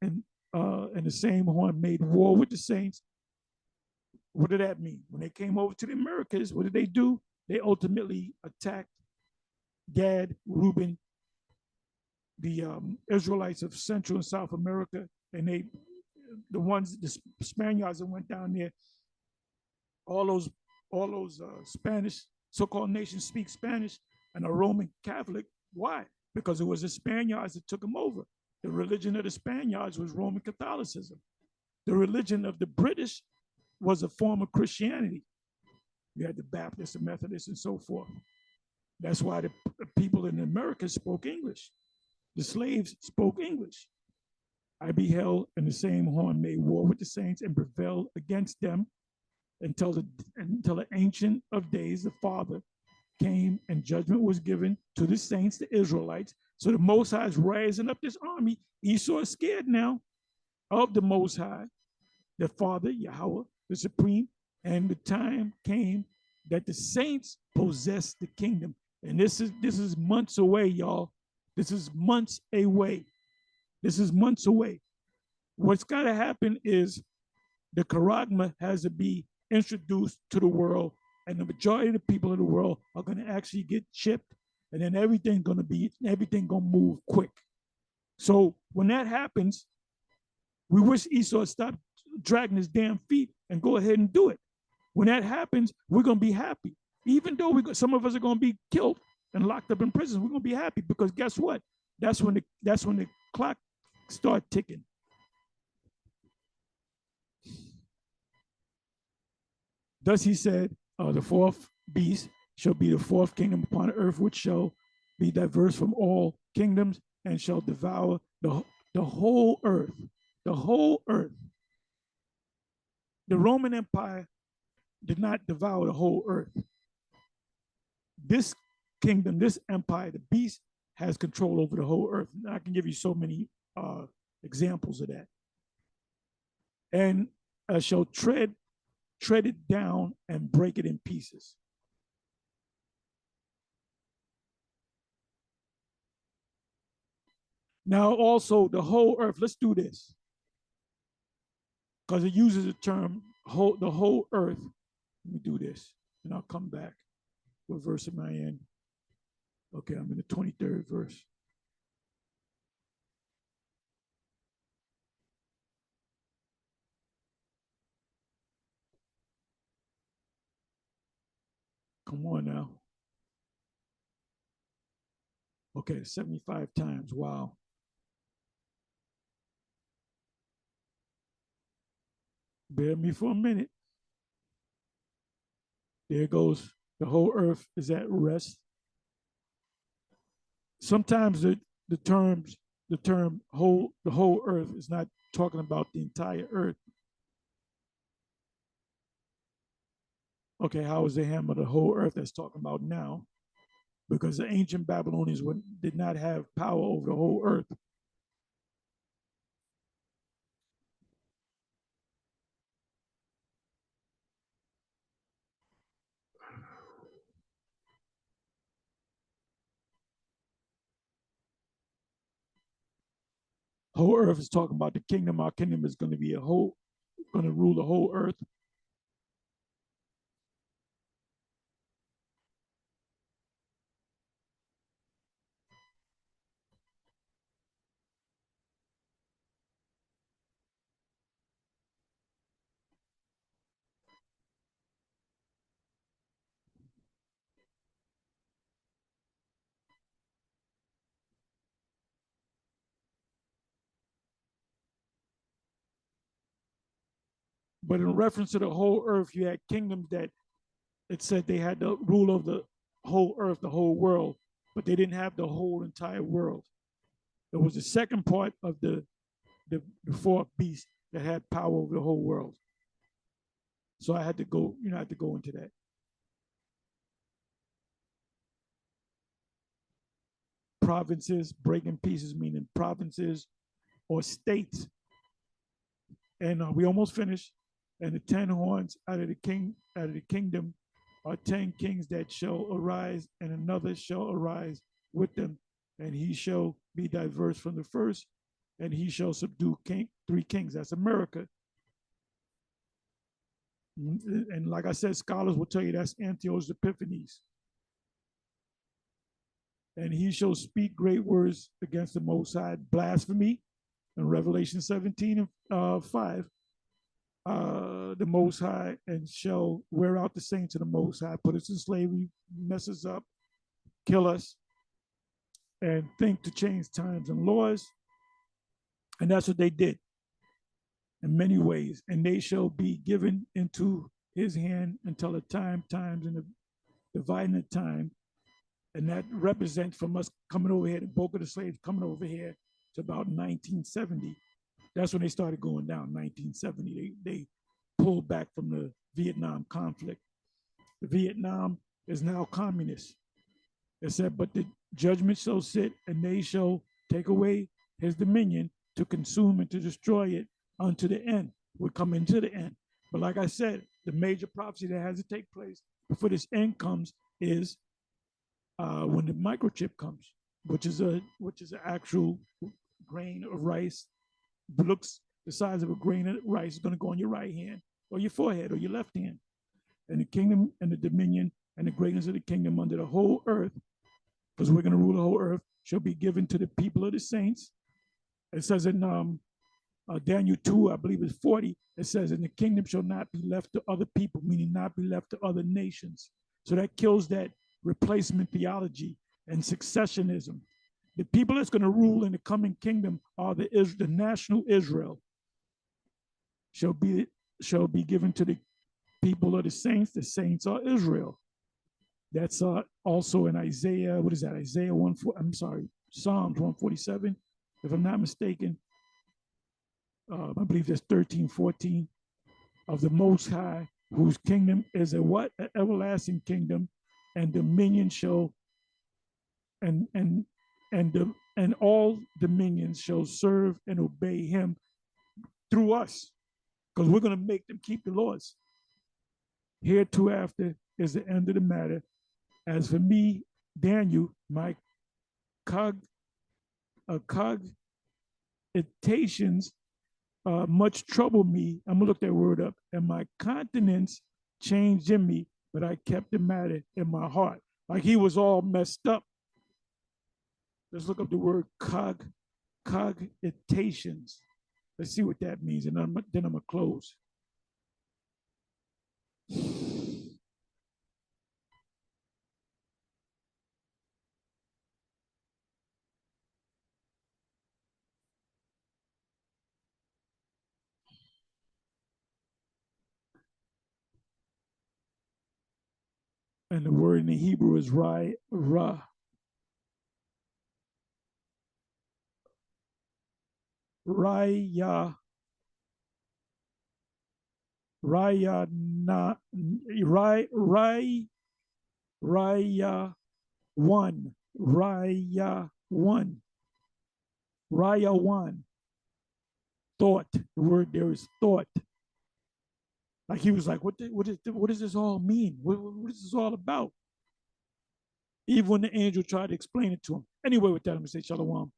in the same horn made war with the saints. What did that mean? When they came over to the Americas, what did they do? They ultimately attacked Gad, Reuben, the Israelites of Central and South America, and the Spaniards that went down there, all those Spanish so-called nations speak Spanish and are Roman Catholic. Why? Because it was the Spaniards that took them over. The religion of the Spaniards was Roman Catholicism. The religion of the British was a form of Christianity. You had the Baptists, the Methodists, and so forth. That's why the people in America spoke English. The slaves spoke English. I beheld, and the same horn made war with the saints and prevailed against them until the Ancient of Days, the Father, came, and judgment was given to the saints, the Israelites. So the Most High is raising up this army. Esau is scared now of the Most High, the Father, Yahweh, the Supreme, and the time came that the saints possess the kingdom. And this is months away, y'all. This is months away. This is months away. What's got to happen is the charagma has to be introduced to the world, and the majority of the people of the world are going to actually get chipped, and then everything going to move quick. So when that happens, we wish Esau stopped dragging his damn feet and go ahead and do it. When that happens, we're going to be happy. Even though some of us are going to be killed and locked up in prison, we're going to be happy, because guess what? That's when the clock start ticking. Thus he said, the fourth beast shall be the fourth kingdom upon earth, which shall be diverse from all kingdoms and shall devour the whole earth. The whole earth. The Roman Empire did not devour the whole earth. This kingdom, this empire, the beast, has control over the whole earth. And I can give you so many examples of that. And shall tread it down and break it in pieces. Now also the whole earth, let's do this, because it uses the term the whole earth. Let me do this, and I'll come back. What verse am I in? Okay, I'm in the 23rd verse. Come on now. Okay, 75 times. Wow. Bear me for a minute. There goes. The whole earth is at rest. Sometimes the term the whole earth is not talking about the entire earth. Okay, how is the hem of the whole earth that's talking about now? Because the ancient Babylonians did not have power over the whole earth. Whole earth is talking about the kingdom. Our kingdom is going to be going to rule the whole earth. But in reference to the whole earth, you had kingdoms that it said they had the rule of the whole earth, the whole world, but they didn't have the whole entire world. It was the second part of the fourth beast that had power over the whole world. So I had to go, I had to go into that. Provinces, breaking pieces, meaning provinces or states. And we almost finished. And the 10 horns out of the kingdom are 10 kings that shall arise, and another shall arise with them, and he shall be diverse from the first, and he shall subdue 3 kings. That's America. And like I said, scholars will tell you that's Antiochus Epiphanes. And he shall speak great words against the Most High, blasphemy. In Revelation 17 and 5, the Most High, and shall wear out the saints of the Most High, put us in slavery, mess us up, kill us, and think to change times and laws. And that's what they did in many ways. And they shall be given into his hand until the times, and the dividing the time. And that represents from us coming over here, the bulk of the slaves coming over here to about 1970. That's when they started going down, 1970. They pulled back from the Vietnam conflict. The Vietnam is now communist. It said, but the judgment shall sit, and they shall take away his dominion to consume and to destroy it unto the end. We're coming to the end. But like I said, the major prophecy that has to take place before this end comes is when the microchip comes, which is an actual grain of rice, looks the size of a grain of rice, is going to go on your right hand or your forehead or your left hand. And the kingdom and the dominion and the greatness of the kingdom under the whole earth, because we're going to rule the whole earth, shall be given to the people of the saints. It says in Daniel 2, I believe it's 40, it says, and the kingdom shall not be left to other people, meaning not be left to other nations. So that kills that replacement theology and successionism. The people that's going to rule in the coming kingdom are the national Israel. Shall be given to the people of the saints. The saints are Israel. That's also in Isaiah. What is that? Isaiah 1. I'm sorry, Psalms 147, if I'm not mistaken. I believe that's 13, 14 of the Most High, whose kingdom is a what? An everlasting kingdom, and dominion shall and all dominions shall serve and obey him through us, because we're going to make them keep the laws. Hereafter is the end of the matter. As for me, Daniel, my cogitations much trouble me. I'm gonna look that word up. And my countenance changed in me, but I kept the matter in my heart. Like he was all messed up. Let's look up the word cogitations. Let's see what that means, and then I'm gonna close. And the word in the Hebrew is raya, Raya na Raya one. Raya one. Raya one. Thought. The word there is thought. Like he was like, what does this all mean? What is this all about? Even when the angel tried to explain it to him. Anyway, with that, I'm gonna say shalom.